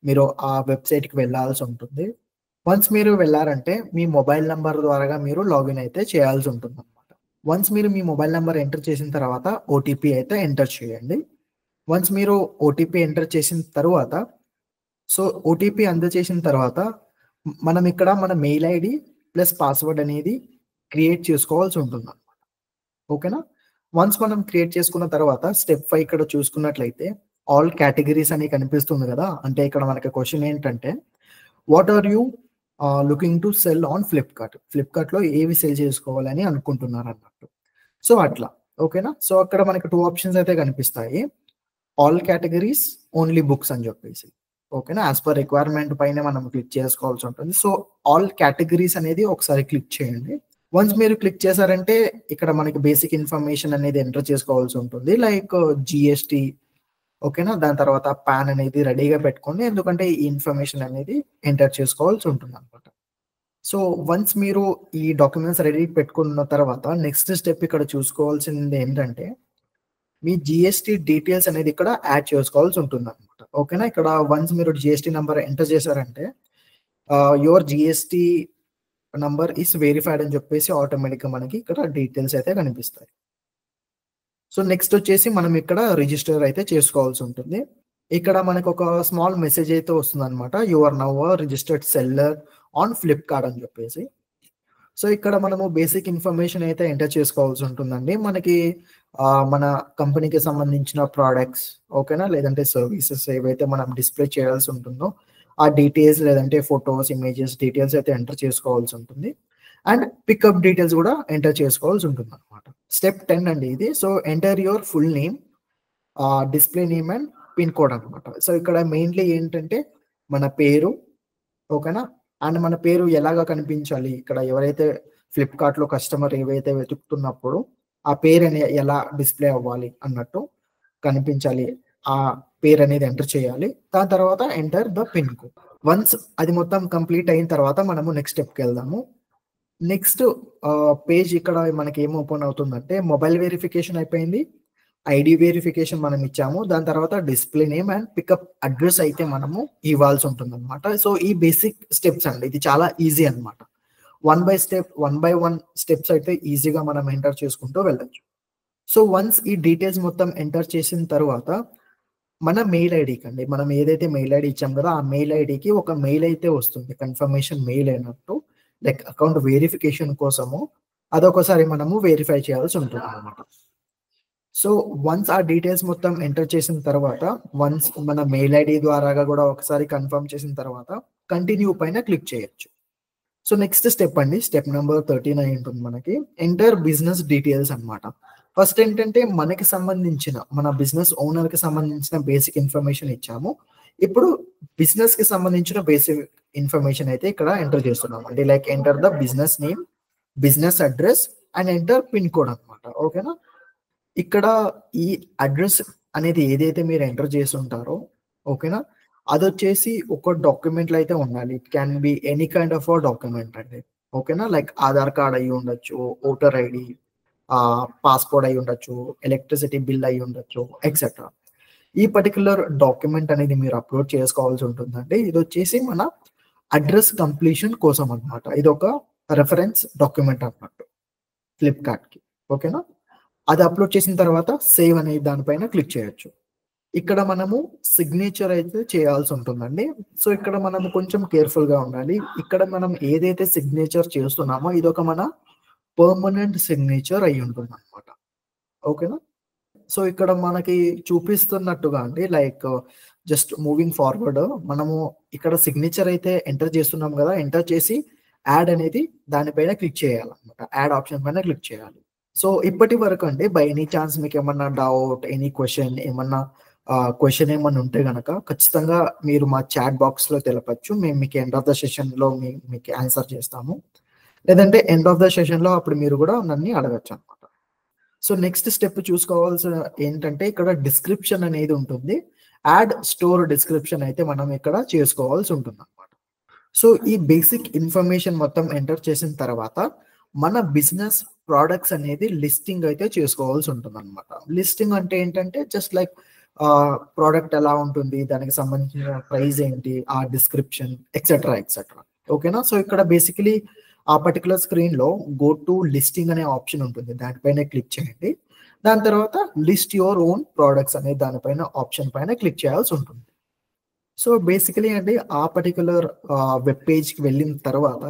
మీరు ఆ వెబ్‌సైట్‌కి వెళ్ళాల్సి ఉంటుంది. వన్స్ మీరు వెళ్లారంటే మీ మొబైల్ నంబర్ ద్వారాగా మీరు లాగిన్ అయితే చేయాల్సి ఉంటుందన్నమాట. వన్స్ మీరు మీ మొబైల్ నంబర్ ఎంటర్ చేసిన తర్వాత ఓటీపీ అయితే ఎంటర్ చేయండి. వన్స్ మీరు ఓటీపీ ఎంటర్ చేసిన తర్వాత ఓటీపీ అందజేసిన తర్వాత మనం ఇక్కడ మన మెయిల్ ఐడీ ప్లస్ పాస్వర్డ్ అనేది క్రియేట్ చేసుకోవాల్సి ఉంటుంది. ఓకేనా? వన్స్ మనం క్రియేట్ చేసుకున్న తర్వాత స్టెప్ 5 ఇక్కడ చూసుకున్నట్లయితే ఆల్ కేటగిరీస్ అని కనిపిస్తుంది కదా! అంటే ఇక్కడ మనకి క్వెషన్ ఏంటంటే what are you looking to sell on Flipkart? ఫ్లిప్‌కార్ట్‌లో ఏవి సేల్ చేసుకోవాలని అనుకుంటున్నారన్నట్టు. సో, అట్లా. ఓకేనా? సో, అక్కడ మనకి 2 ఆప్షన్స్ అయితే కనిపిస్తాయి. ఆల్ కేటగిరీస్, ఓన్లీ బుక్స్ అని చెప్పేసి. ఓకేనా? యాస్ పర్ రిక్వైర్మెంట్ పైన మనం క్లిక్ చేసుకోవాల్సి ఉంటుంది. సో, ఆల్ కేటగిరీస్ అనేది ఒకసారి క్లిక్ చేయండి. వన్స్ మీరు క్లిక్ చేశారంటే ఇక్కడ మనకి బేసిక్ ఇన్ఫర్మేషన్ అనేది ఎంటర్ చేసుకోవాల్సి ఉంటుంది. లైక్ జీఎస్టీ, ఓకేనా? దాని తర్వాత పాన్ అనేది రెడీగా పెట్టుకోండి. ఎందుకంటే ఈ ఇన్ఫర్మేషన్ అనేది ఎంటర్ చేసుకోవాల్సి ఉంటుందన్నమాట. సో, వన్స్ మీరు ఈ డాక్యుమెంట్స్ రెడీ పెట్టుకున్న తర్వాత నెక్స్ట్ స్టెప్ ఇక్కడ చూసుకోవాల్సింది ఏంటంటే మీ జీఎస్టీ డీటెయిల్స్ అనేది ఇక్కడ యాడ్ చేసుకోవాల్సి ఉంటుందన్నమాట. ఓకేనా? ఇక్కడ వన్స్ మీరు జీఎస్టీ నంబర్ ఎంటర్ చేశారంటే your GST number is verified అని చెప్పేసి ఆటోమేటిక్‌గా మనకి ఇక్కడ డీటెయిల్స్ అయితే కనిపిస్తాయి. సో, నెక్స్ట్ వచ్చేసి మనం ఇక్కడ రిజిస్టర్ అయితే చేసుకోవాల్సి ఉంటుంది. ఇక్కడ మనకు ఒక స్మాల్ మెసేజ్ అయితే వస్తుందన్నమాట. You are now a registered seller on Flipkart అని చెప్పేసి. సో, ఇక్కడ మనము బేసిక్ ఇన్ఫర్మేషన్ అయితే ఎంటర్ చేసుకోవాల్సి ఉంటుందండి. మనకి మన కంపెనీకి సంబంధించిన ప్రొడక్ట్స్, ఓకేనా? లేదంటే సర్వీసెస్ ఏవైతే మనం డిస్‌ప్లే చేయాల్సి ఉంటుందో ఆ డీటెయిల్స్ లేదంటే ఫోటోస్, ఇమేజెస్ డీటెయిల్స్ అయితే ఎంటర్ చేసుకోవాల్సి ఉంటుంది. అండ్ పికప్ డీటెయిల్స్ కూడా ఎంటర్ చేసుకోవాల్సి ఉంటుందన్నమాట. స్టెప్ 10 అండి ఇది. So, enter your full name, display name and pin code అన్నమాట. సో, ఇక్కడ మెయిన్‌లీ ఏంటంటే మన పేరు, ఓకేనా? అండ్ మన పేరు ఎలాగా కనిపించాలి, ఇక్కడ ఎవరైతే ఫ్లిప్‌కార్ట్‌లో కస్టమర్ ఏవైతే వెతుకుతున్నప్పుడు ఆ పేరుని ఎలా డిస్‌ప్లే అవ్వాలి అన్నట్టు కనిపించాలి. ఆ పేరనేది ఎంటర్ చేయాలి. దాని తర్వాత enter the pin code. Once అది మొత్తం కంప్లీట్ అయిన తర్వాత మనము నెక్స్ట్ స్టెప్‌కెళ్దాము. నెక్స్ట్ పేజ్ ఇక్కడ మనకి ఏం ఓపెన్ అవుతుందంటే మొబైల్ వెరిఫికేషన్ అయిపోయింది. ఐడీ వెరిఫికేషన్ మనం ఇచ్చాము. దాని తర్వాత display name and pickup address అయితే మనము ఇవ్వాల్సి ఉంటుందన్నమాట. సో, ఈ బేసిక్ స్టెప్స్ అండి. ఇది చాలా ఈజీ అన్నమాట. వన్ బై వన్ స్టెప్స్ అయితే ఈజీగా మనం ఎంటర్ చేసుకుంటూ వెళ్ళొచ్చు. సో, వన్స్ ఈ డీటెయిల్స్ మొత్తం ఎంటర్ చేసిన తర్వాత మన మెయిల్ ఐడీకి అండి. మనం ఏదైతే మెయిల్ ఐడీ ఇచ్చాం కదా! ఆ మెయిల్ ఐడీకి ఒక మెయిల్ అయితే వస్తుంది. కన్ఫర్మేషన్ మెయిల్ అయినట్టు. లైక్ అకౌంట్ వెరిఫికేషన్ కోసము అదొకసారి మనము వెరిఫై చేయాల్సి ఉంటుందన్నమాట. సో, వన్స్ ఆ డీటెయిల్స్ మొత్తం ఎంటర్ చేసిన తర్వాత వన్స్ మన మెయిల్ ఐడీ ద్వారాగా కూడా ఒకసారి కన్ఫర్మ్ చేసిన తర్వాత కంటిన్యూ పైన క్లిక్ చేయొచ్చు. సో, నెక్స్ట్ స్టెప్ అండి. స్టెప్ నంబర్ 39 ఉంటుంది మనకి. ఎంటర్ బిజినెస్ డీటెయిల్స్ అన్నమాట. ఫస్ట్ ఏంటంటే మనకి సంబంధించిన మన బిజినెస్ ఓనర్‌కి సంబంధించిన బేసిక్ ఇన్ఫర్మేషన్ ఇచ్చాము. ఇప్పుడు బిజినెస్‌కి సంబంధించిన బేసిక్ ఇన్ఫర్మేషన్ అయితే ఇక్కడ ఎంటర్ చేస్తున్నామండి. Like enter the business name, business address and enter pin code అన్నమాట. ఓకేనా? ఇక్కడ ఈ అడ్రెస్ అనేది ఏదైతే మీరు ఎంటర్ చేసి ఉంటారో, ఓకేనా? అదొచ్చేసి ఒక డాక్యుమెంట్‌లో అయితే ఉండాలి. It can be any kind of a document అండి. ఓకేనా? లైక్ ఆధార్ కార్డ్ అయ్యి ఉండొచ్చు, వోటర్ ఐడీ, పాస్‌పోర్ట్ అయ్యి ఉండొచ్చు, ఎలక్ట్రిసిటీ బిల్ అయ్యి ఉండొచ్చు, ఎక్సెట్రా. ఈ పర్టిక్యులర్ డాక్యుమెంట్ అనేది మీరు అప్‌లోడ్ చేసుకోవాల్సి ఉంటుందండి. ఇదొచ్చేసి మన అడ్రెస్ కంప్లీషన్ కోసం అన్నమాట. ఇదొక రిఫరెన్స్ డాక్యుమెంట్ అన్నట్టు ఫ్లిప్‌కార్ట్‌కి. ఓకేనా? అది అప్‌లోడ్ చేసిన తర్వాత సేవ్ అనే దానిపైన క్లిక్ చేయొచ్చు. ఇక్కడ మనము సిగ్నేచర్ అయితే చేయాల్సి ఉంటుందండి. సో, ఇక్కడ మనము కొంచెం కేర్‌ఫుల్‌గా ఉండాలి. ఇక్కడ మనం ఏదైతే సిగ్నేచర్ చేస్తున్నామో ఇదొక మన పర్మనెంట్ సిగ్నేచర్ అయ్యి ఉంటుందన్నమాట. ఓకేనా? సో, ఇక్కడ మనకి చూపిస్తున్నట్టుగా అండి లైక్ జస్ట్ మూవింగ్ ఫార్వర్డ్ మనము ఇక్కడ సిగ్నేచర్ అయితే ఎంటర్ చేస్తున్నాం కదా! ఎంటర్ చేసి యాడ్ అనేది దానిపైన క్లిక్ చేయాలన్నమాట. యాడ్ ఆప్షన్ పైన క్లిక్ చేయాలి. సో, ఇప్పటి వరకు అండి బై ఎనీ ఛాన్స్ మీకేమన్నా డౌట్, ఎనీ క్వెషన్ ఏమన్నా క్వెషన్ ఏమన్నా ఉంటే గనక ఖచ్చితంగా మీరు మా చాట్ బాక్స్‌లో తెలపొచ్చు. మేము మీకు ఎండ్ ఆఫ్ ద సెషన్‌లో మీకు ఆన్సర్ చేస్తాము. లేదంటే ఎండ్ ఆఫ్ ద సెషన్‌లో అప్పుడు మీరు కూడా నన్ను అడగొచ్చన్నమాట. సో, నెక్స్ట్ స్టెప్ చూసుకోవాల్సిన ఏంటంటే ఇక్కడ డిస్క్రిప్షన్ అనేది ఉంటుంది. యాడ్ స్టోర్ డిస్క్రిప్షన్ అయితే మనం ఇక్కడ చేసుకోవాల్సి ఉంటుందన్నమాట. సో, ఈ బేసిక్ ఇన్ఫర్మేషన్ మొత్తం ఎంటర్ చేసిన తర్వాత మన బిజినెస్ ప్రొడక్ట్స్ అనేది లిస్టింగ్ అయితే చేసుకోవాల్సి ఉంటుందన్నమాట. లిస్టింగ్ అంటే ఏంటంటే జస్ట్ లైక్ ప్రొడక్ట్ ఎలా ఉంటుంది, దానికి సంబంధించిన ప్రైస్ ఏంటి, ఆ డిస్క్రిప్షన్ ఎక్సెట్రా, ఎక్సెట్రా. ఓకేనా? సో, ఇక్కడ బేసికలీ ఆ పర్టిక్యులర్ స్క్రీన్‌లో గో టు లిస్టింగ్ అనే ఆప్షన్ ఉంటుంది. దానిపైన క్లిక్ చేయండి. దాని తర్వాత లిస్ట్ యువర్ ఓన్ ప్రొడక్ట్స్ అనే దానిపైన ఆప్షన్ పైన క్లిక్ చేయాల్సి ఉంటుంది. సో, బేసికలీ అండి ఆ పర్టిక్యులర్ వెబ్ పేజ్‌కి వెళ్ళిన తర్వాత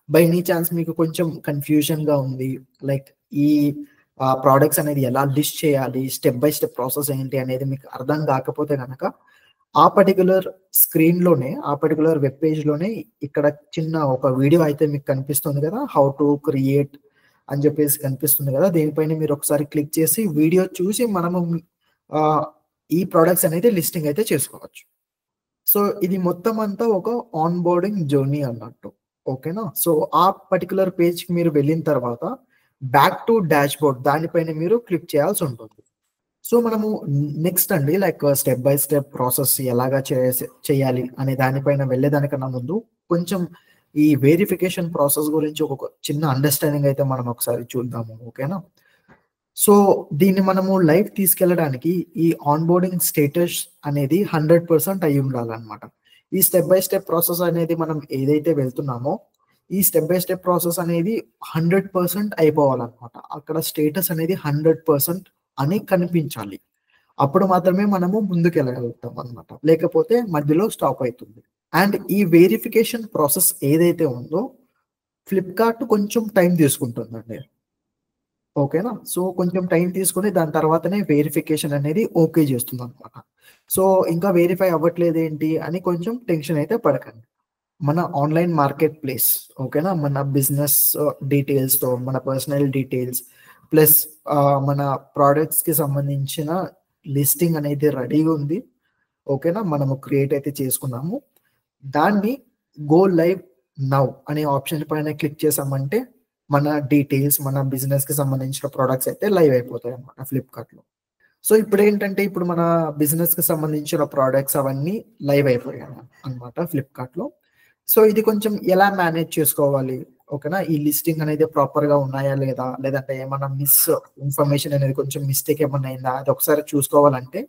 బై ఎనీ ఛాన్స్ మీకు కొంచెం కన్‌ఫ్యూజన్‌గా ఉంది. లైక్ ఈ ప్రొడక్ట్స్ అనేది ఎలా లిస్ట్ చేయాలి? స్టెప్ బై స్టెప్ ప్రాసెస్ ఏంటి అనేది మీకు అర్థం కాకపోతే గనక, ఆ పర్టిక్యులర్ స్క్రీన్‌లోనే, ఆ పర్టిక్యులర్ వెబ్ పేజ్‌లోనే ఇక్కడ చిన్న ఒక వీడియో అయితే మీకు కనిపిస్తుంది కదా! హౌ టు క్రియేట్ అని చెప్పేసి కనిపిస్తుంది కదా! దీనిపైన మీరు ఒకసారి క్లిక్ చేసి వీడియో చూసి మనము ఈ ప్రొడక్ట్స్ అనేది లిస్టింగ్ అయితే చేసుకోవచ్చు. సో, ఇది మొత్తం అంతా ఒక ఆన్ బోర్డింగ్ జర్నీ అన్నట్టు. ఓకేనా? సో, ఆ పర్టిక్యులర్ పేజ్‌కి మీరు వెళ్ళిన తర్వాత బ్యాక్ టు డాష్‌బోర్డ్ దానిపైన మీరు క్లిక్ చేయాల్సుంటుంది. సో, మనము నెక్స్ట్ అండి like step by step process ఎలాగా చేయాలి అనే దానిపైన వెళ్ళేదానికన్నా ముందు కొంచెం ఈ వెరిఫికేషన్ ప్రాసెస్ గురించి ఒక చిన్న అండర్‌స్టాండింగ్ అయితే మనం ఒకసారి చూద్దాము. ఓకేనా? సో, దీన్ని మనము లైవ్ తీసుకెళ్ళడానికి ఈ ఆన్ బోర్డింగ్ స్టేటస్ అనేది 100% అయ్యుండాలన్నమాట. ఈ స్టెప్ బై స్టెప్ ప్రాసెస్ అనేది మనం ఏదైతే వెళ్తున్నామో, ఈ స్టెప్ బై స్టెప్ ప్రాసెస్ అనేది 100% అయిపోవాలన్నమాట. అక్కడ స్టేటస్ అనేది 100% అని కనిపించాలి. అప్పుడు మాత్రమే మనము ముందుకెళ్ళగలుగుతాం అన్నమాట. లేకపోతే మధ్యలో స్టాప్ అయితుంది. అండ్ ఈ వెరిఫికేషన్ ప్రాసెస్ ఏదైతే ఉందో, ఫ్లిప్‌కార్ట్ కొంచెం టైం తీసుకుంటుందండి. ఓకేనా? సో, కొంచెం టైం తీసుకొని దాని తర్వాతనే వెరిఫికేషన్ అనేది ఓకే చేస్తుందన్నమాట. సో, ఇంకా వెరిఫై అవ్వట్లేదేంటి అని కొంచెం టెన్షన్ అయితే పడకండి. మన ఆన్‌లైన్ మార్కెట్ ప్లేస్ ఓకేనా? మన బిజినెస్ డీటెయిల్స్‌తో, మన పర్సనల్ డీటెయిల్స్ ప్లస్ మన ప్రొడక్ట్స్‌కి సంబంధించిన లిస్టింగ్ అనేది రెడీగా ఉంది. ఓకేనా? మనము క్రియేట్ అయితే చేసుకున్నాము. దాన్ని గో లైవ్ నౌ అనే ఆప్షన్ పైన క్లిక్ చేసామంటే మన డీటెయిల్స్, మన బిజినెస్‌కి సంబంధించిన ప్రొడక్ట్స్ అయితే లైవ్ అయిపోతాయన్నమాట ఫ్లిప్‌కార్ట్‌లో. సో, ఇప్పుడేంటంటే ఇప్పుడు మన బిజినెస్‌కి సంబంధించిన ప్రొడక్ట్స్ అవన్నీ లైవ్ అయిపోయాయి అన్నమాట ఫ్లిప్‌కార్ట్‌లో. సో, ఇది కొంచెం ఎలా మేనేజ్ చేసుకోవాలి? ఓకేనా? ఈ లిస్టింగ్ అనేది ప్రాపర్‌గా ఉన్నాయా లేదా? లేదంటే ఏమన్నా ఇన్ఫర్మేషన్ అనేది కొంచెం మిస్టేక్ ఏమన్నా అయిందా? అది ఒకసారి చూసుకోవాలంటే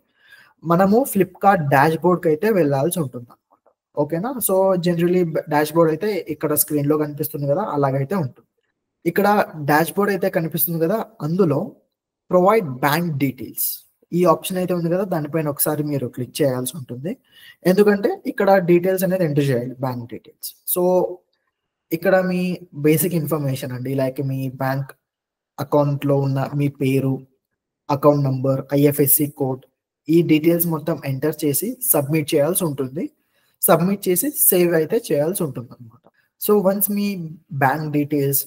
మనము ఫ్లిప్‌కార్ట్ డాష్‌బోర్డ్‌కైతే వెళ్ళాల్సుంటుందన్నమాట. ఓకేనా? సో, జనరల్లీ డాష్‌బోర్డ్ అయితే ఇక్కడ స్క్రీన్‌లో కనిపిస్తుంది కదా! అలాగైతే ఉంటుంది. ఇక్కడ డాష్‌బోర్డ్ అయితే కనిపిస్తుంది కదా! అందులో ప్రొవైడ్ బ్యాంక్ డీటెయిల్స్ ఈ ఆప్షన్ అయితే ఉంది కదా! దానిపైన ఒకసారి మీరు క్లిక్ చేయాల్సుంటుంది. ఎందుకంటే ఇక్కడ డీటెయిల్స్ అనేది ఎంటర్ చేయాలి బ్యాంక్ డీటెయిల్స్. సో, ఇక్కడ మీ బేసిక్ ఇన్ఫర్మేషన్ అండి. లైక్ మీ బ్యాంక్ అకౌంట్‌లో ఉన్న మీ పేరు, అకౌంట్ నంబర్, ఐఎఫ్ఎస్‌సి కోడ్ ఈ డీటెయిల్స్ మొత్తం ఎంటర్ చేసి సబ్మిట్ చేయాల్సుంటుంది. సబ్మిట్ చేసి సేవ్ అయితే చేయాల్సుంటుందన్నమాట. సో, వన్స్ మీ బ్యాంక్ డీటెయిల్స్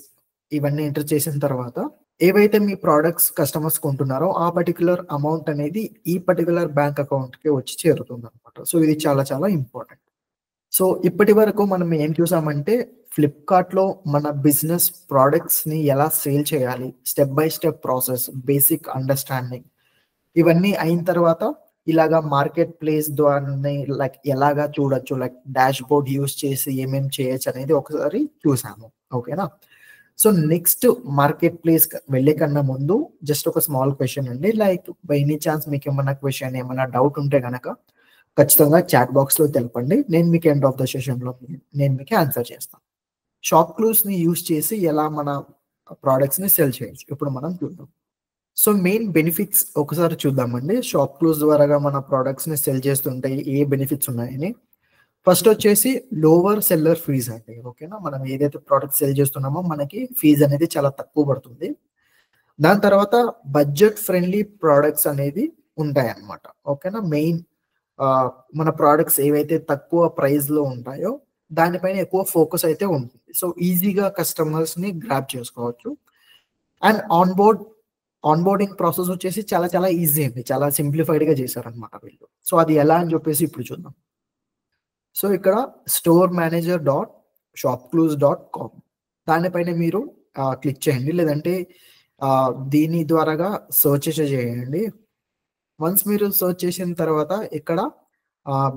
ఇవన్నీ ఎంటర్ చేసిన తర్వాత ఏవైతే మీ ప్రొడక్ట్స్ కస్టమర్స్ కొంటున్నారో ఆ పర్టిక్యులర్ అమౌంట్ అనేది ఈ పర్టిక్యులర్ బ్యాంక్ అకౌంట్‌కి వచ్చి చేరుతుందన్నమాట. సో, ఇది చాలా చాలా ఇంపార్టెంట్. సో, ఇప్పటి వరకు మనం ఏం చూసామంటే ఫ్లిప్‌కార్ట్‌లో మన బిజినెస్ ప్రొడక్ట్స్‌ని ఎలా సేల్ చేయాలి? Step by step process, basic understanding ఇవన్నీ అయిన తర్వాత ఇలాగా మార్కెట్ ప్లేస్ ద్వారానే లైక్ ఎలాగా చూడొచ్చు? లైక్ డాష్‌బోర్డ్ యూజ్ చేసి ఏమేం చేయొచ్చు అనేది ఒకసారి చూసాము. ఓకేనా? సో, నెక్స్ట్ మార్కెట్ ప్లేస్‌కి వెళ్ళే కన్నా ముందు జస్ట్ ఒక స్మాల్ క్వెషన్ అండి. లైక్ బై ఎనీ ఛాన్స్ మీకేమన్నా క్వెషన్ ఏమన్నా డౌట్ ఉంటే గనక ఖచ్చితంగా చాట్ బాక్స్‌లో తెలపండి. నేను మీకు ఎండ్ ఆఫ్ ద సెషన్‌లో నేను మీకు ఆన్సర్ చేస్తాను. షాప్ క్లూస్‌ని యూజ్ చేసి ఎలా మన ప్రొడక్ట్స్‌ని సెల్ చేయొచ్చు. ఇప్పుడు మనం చూద్దాం. సో, మెయిన్ బెనిఫిట్స్ ఒకసారి చూద్దామండి. షాప్ క్లూస్ ద్వారాగా మన ప్రొడక్ట్స్‌ని సెల్ చేస్తుంటే ఏ బెనిఫిట్స్ ఉన్నాయని. ఫస్ట్ వచ్చేసి లోవర్ సెల్లర్ ఫీస్ అండి. ఓకేనా? మనం ఏదైతే ప్రొడక్ట్ సెల్ చేస్తున్నామో మనకి ఫీస్ అనేది చాలా తక్కువ పడుతుంది. దాని తర్వాత బడ్జెట్ ఫ్రెండ్లీ ప్రొడక్ట్స్ అనేది ఉంటాయన్నమాట. ఓకేనా? మెయిన్ మన ప్రొడక్ట్స్ ఏవైతే తక్కువ ప్రైస్‌లో ఉంటాయో దానిపైన ఎక్కువ ఫోకస్ అయితే ఉంటుంది. సో, ఈజీగా కస్టమర్స్‌ని గ్రాబ్ చేసుకోవచ్చు. అండ్ ఆన్‌బోర్డింగ్ ప్రాసెస్ వచ్చేసి చాలా చాలా ఈజీ అండి. చాలా సింప్లిఫైడ్‌గా చేశారన్నమాట వీళ్ళు. సో, అది ఎలా అని చెప్పేసి ఇప్పుడు చూద్దాం. సో, ఇక్కడ store manager dot ShopClues dot com దానిపైన మీరు క్లిక్ చేయండి. లేదంటే దీని ద్వారాగా సెర్చ్ చేయండి. వన్స్ మీరు సెర్చ్ చేసిన తర్వాత ఇక్కడ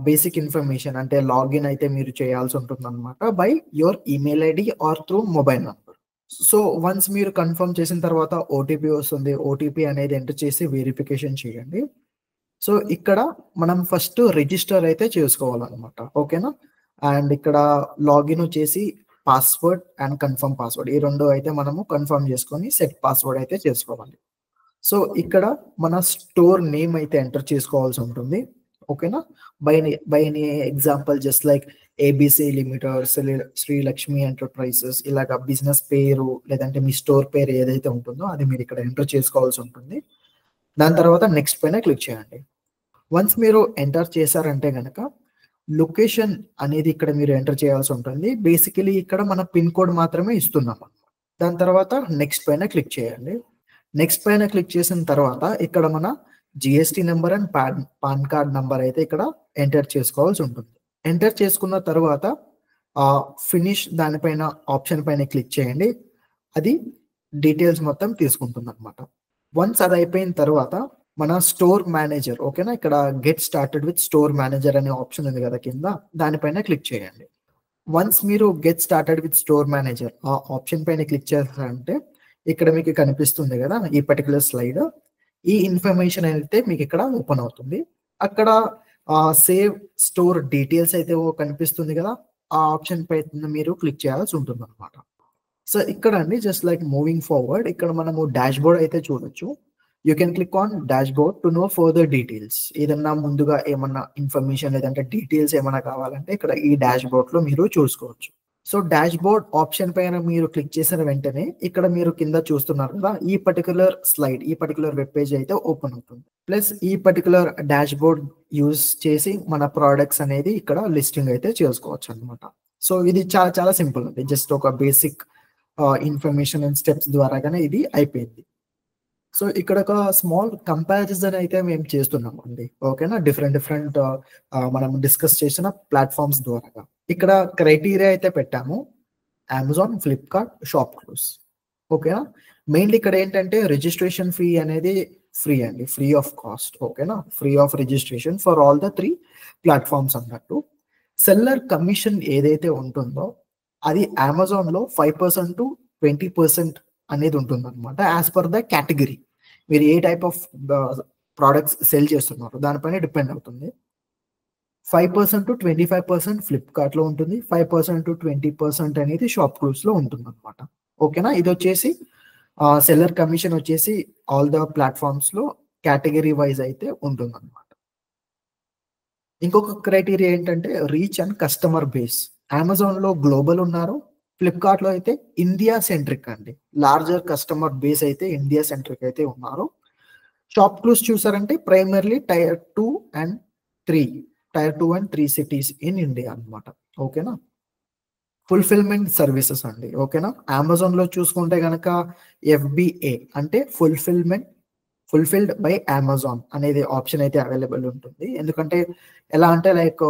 బేసిక్ ఇన్ఫర్మేషన్ అంటే లాగిన్ అయితే మీరు చేయాల్సి ఉంటుందన్నమాట by your email ID or through mobile number. So, once మీరు కన్ఫర్మ్ చేసిన తర్వాత ఓటీపీ వస్తుంది. ఓటీపీ అనేది ఎంటర్ చేసి వెరిఫికేషన్ చేయండి. సో, ఇక్కడ మనం ఫస్ట్ రిజిస్టర్ అయితే చేసుకోవాలన్నమాట. ఓకేనా? అండ్ ఇక్కడ లాగిన్ వచ్చేసి పాస్వర్డ్ అండ్ కన్ఫర్మ్ పాస్వర్డ్ ఈ 2 అయితే మనము కన్ఫర్మ్ చేసుకొని సెట్ పాస్వర్డ్ అయితే చేసుకోవాలి. సో, ఇక్కడ మన స్టోర్ నేమ్ అయితే ఎంటర్ చేసుకోవాల్సి ఉంటుంది. ఓకేనా. By any example just like ABC limited, Shri Lakshmi enterprises, ఇలాగ బిజినెస్ పేరు లేదంటే మీ స్టోర్ పేరు ఏదైతే ఉంటుందో అది మీరు ఇక్కడ ఎంటర్ చేసుకోవాల్సి ఉంటుంది. దాని తర్వాత నెక్స్ట్ పైన క్లిక్ చేయండి. వన్స్ మీరు ఎంటర్ చేశారంటే కనుక లొకేషన్ అనేది ఇక్కడ మీరు ఎంటర్ చేయాల్సి ఉంటుంది. బేసికలీ ఇక్కడ మన పిన్ కోడ్ మాత్రమే ఇస్తున్నాం. దాని తర్వాత నెక్స్ట్ పైన క్లిక్ చేయండి. నెక్స్ట్ పైన క్లిక్ చేసిన తర్వాత ఇక్కడ మన GST number and pan card number అయితే ఇక్కడ ఎంటర్ చేసుకోవాల్సి ఉంటుంది. ఎంటర్ చేసుకున్న తర్వాత ఫినిష్ దానిపైన ఆప్షన్ పైన క్లిక్ చేయండి. అది డీటెయిల్స్ మొత్తం తీసుకుంటుంది అనమాట. వన్స్ అది అయిపోయిన తర్వాత మన స్టోర్ మేనేజర్, ఓకేనా, ఇక్కడ get started with store manager అనే ఆప్షన్ ఉంది కదా కింద, దానిపైన క్లిక్ చేయండి. వన్స్ మీరు get started with store manager ఆ ఆప్షన్ పైన క్లిక్ చేస్తారంటే ఇక్కడ మీకు కనిపిస్తుంది కదా ఈ పర్టికులర్ స్లైడ్, ఈ ఇన్ఫర్మేషన్ అయితే మీకు ఇక్కడ ఓపెన్ అవుతుంది. అక్కడ సేవ్ స్టోర్ డీటెయిల్స్ అయితే కనిపిస్తుంది కదా, ఆ ఆప్షన్ పైన మీరు క్లిక్ చేయాల్సి ఉంటుంది అనమాట. సో ఇక్కడ అండి జస్ట్ లైక్ మూవింగ్ ఫార్వర్డ్ ఇక్కడ మనము డాష్ బోర్డ్ అయితే చూడొచ్చు. You can click on dash board to know further details. ఏదన్నా ముందుగా ఏమన్నా ఇన్ఫర్మేషన్ లేదంటే డీటెయిల్స్ ఏమైనా కావాలంటే ఇక్కడ ఈ డాష్ బోర్డ్ లో మీరు చూసుకోవచ్చు. సో డాష్ బోర్డ్ ఆప్షన్ పైన మీరు క్లిక్ చేసిన వెంటనే ఇక్కడ మీరు కింద చూస్తున్నారు కదా ఈ పర్టికులర్ స్లైడ్, ఈ పర్టికులర్ వెబ్ పేజ్ అయితే ఓపెన్ అవుతుంది. ప్లస్ ఈ పర్టికులర్ డాష్ బోర్డ్ యూజ్ చేసి మన ప్రోడక్ట్స్ అనేది ఇక్కడ లిస్టింగ్ అయితే చేసుకోవచ్చు అనమాట. సో ఇది చాలా చాలా సింపుల్ అండి. జస్ట్ ఒక బేసిక్ ఇన్ఫర్మేషన్ అండ్ స్టెప్స్ ద్వారాగానే ఇది అయిపోయింది. సో ఇక్కడ ఒక స్మాల్ కంపారిజన్ అయితే మేము చేస్తున్నాం అండి, ఓకేనా, డిఫరెంట్ మనం డిస్కస్ చేసిన ప్లాట్ఫామ్స్ ద్వారా. ఇక్కడ క్రైటీరియా అయితే పెట్టాము అమెజాన్, ఫ్లిప్కార్ట్, షాప్ క్లూస్, ఓకేనా. మెయిన్లీ ఇక్కడ ఏంటంటే రిజిస్ట్రేషన్ ఫీ అనేది ఫ్రీ అండి, ఫ్రీ ఆఫ్ కాస్ట్, ఓకేనా, free of registration for all the 3 platforms అన్నట్టు. సెల్లర్ కమిషన్ ఏదైతే ఉంటుందో అది అమెజాన్ లో 5% to 20% అనేది ఉంటుంది అనమాట. యాజ్ పర్ ద కేటగిరీ, మీరు ఏ టైప్ ఆఫ్ ప్రోడక్ట్స్ సెల్ చేస్తున్నారు దానిపైన డిపెండ్ అవుతుంది. 5% to 25% ఫ్లిప్కార్ట్ లో ఉంటుంది, 5% to 20% అనేది షాప్ క్లూస్ లో ఉంటుంది అనమాట, ఓకేనా. ఇది వచ్చేసి సెల్లర్ కమిషన్ వచ్చేసి ఆల్ ద ప్లాట్ఫామ్స్ లో కేటగిరీ వైజ్ అయితే ఉంటుంది అనమాట. ఇంకొక క్రైటీరియా ఏంటంటే reach and customer base. Amazon లో గ్లోబల్ ఉన్నారు, ఫ్లిప్కార్ట్ లో అయితే ఇండియా సెంట్రిక్ అండి, లార్జర్ కస్టమర్ బేస్ అయితే ఇండియా సెంట్రిక్ అయితే ఉన్నారు. షాప్ క్లూస్ చూసారంటే primarily tier 2 and 3 cities in India అనమాట, ఓకేనా. ఫుల్ఫిల్మెంట్ సర్వీసెస్ అండి, ఓకేనా. అమెజాన్ లో చూసుకుంటే కనుక FBA అంటే ఫుల్ఫిల్డ్ బై అమెజాన్ అనేది ఆప్షన్ అయితే అవైలబుల్ ఉంటుంది. ఎందుకంటే ఎలా అంటే లైక్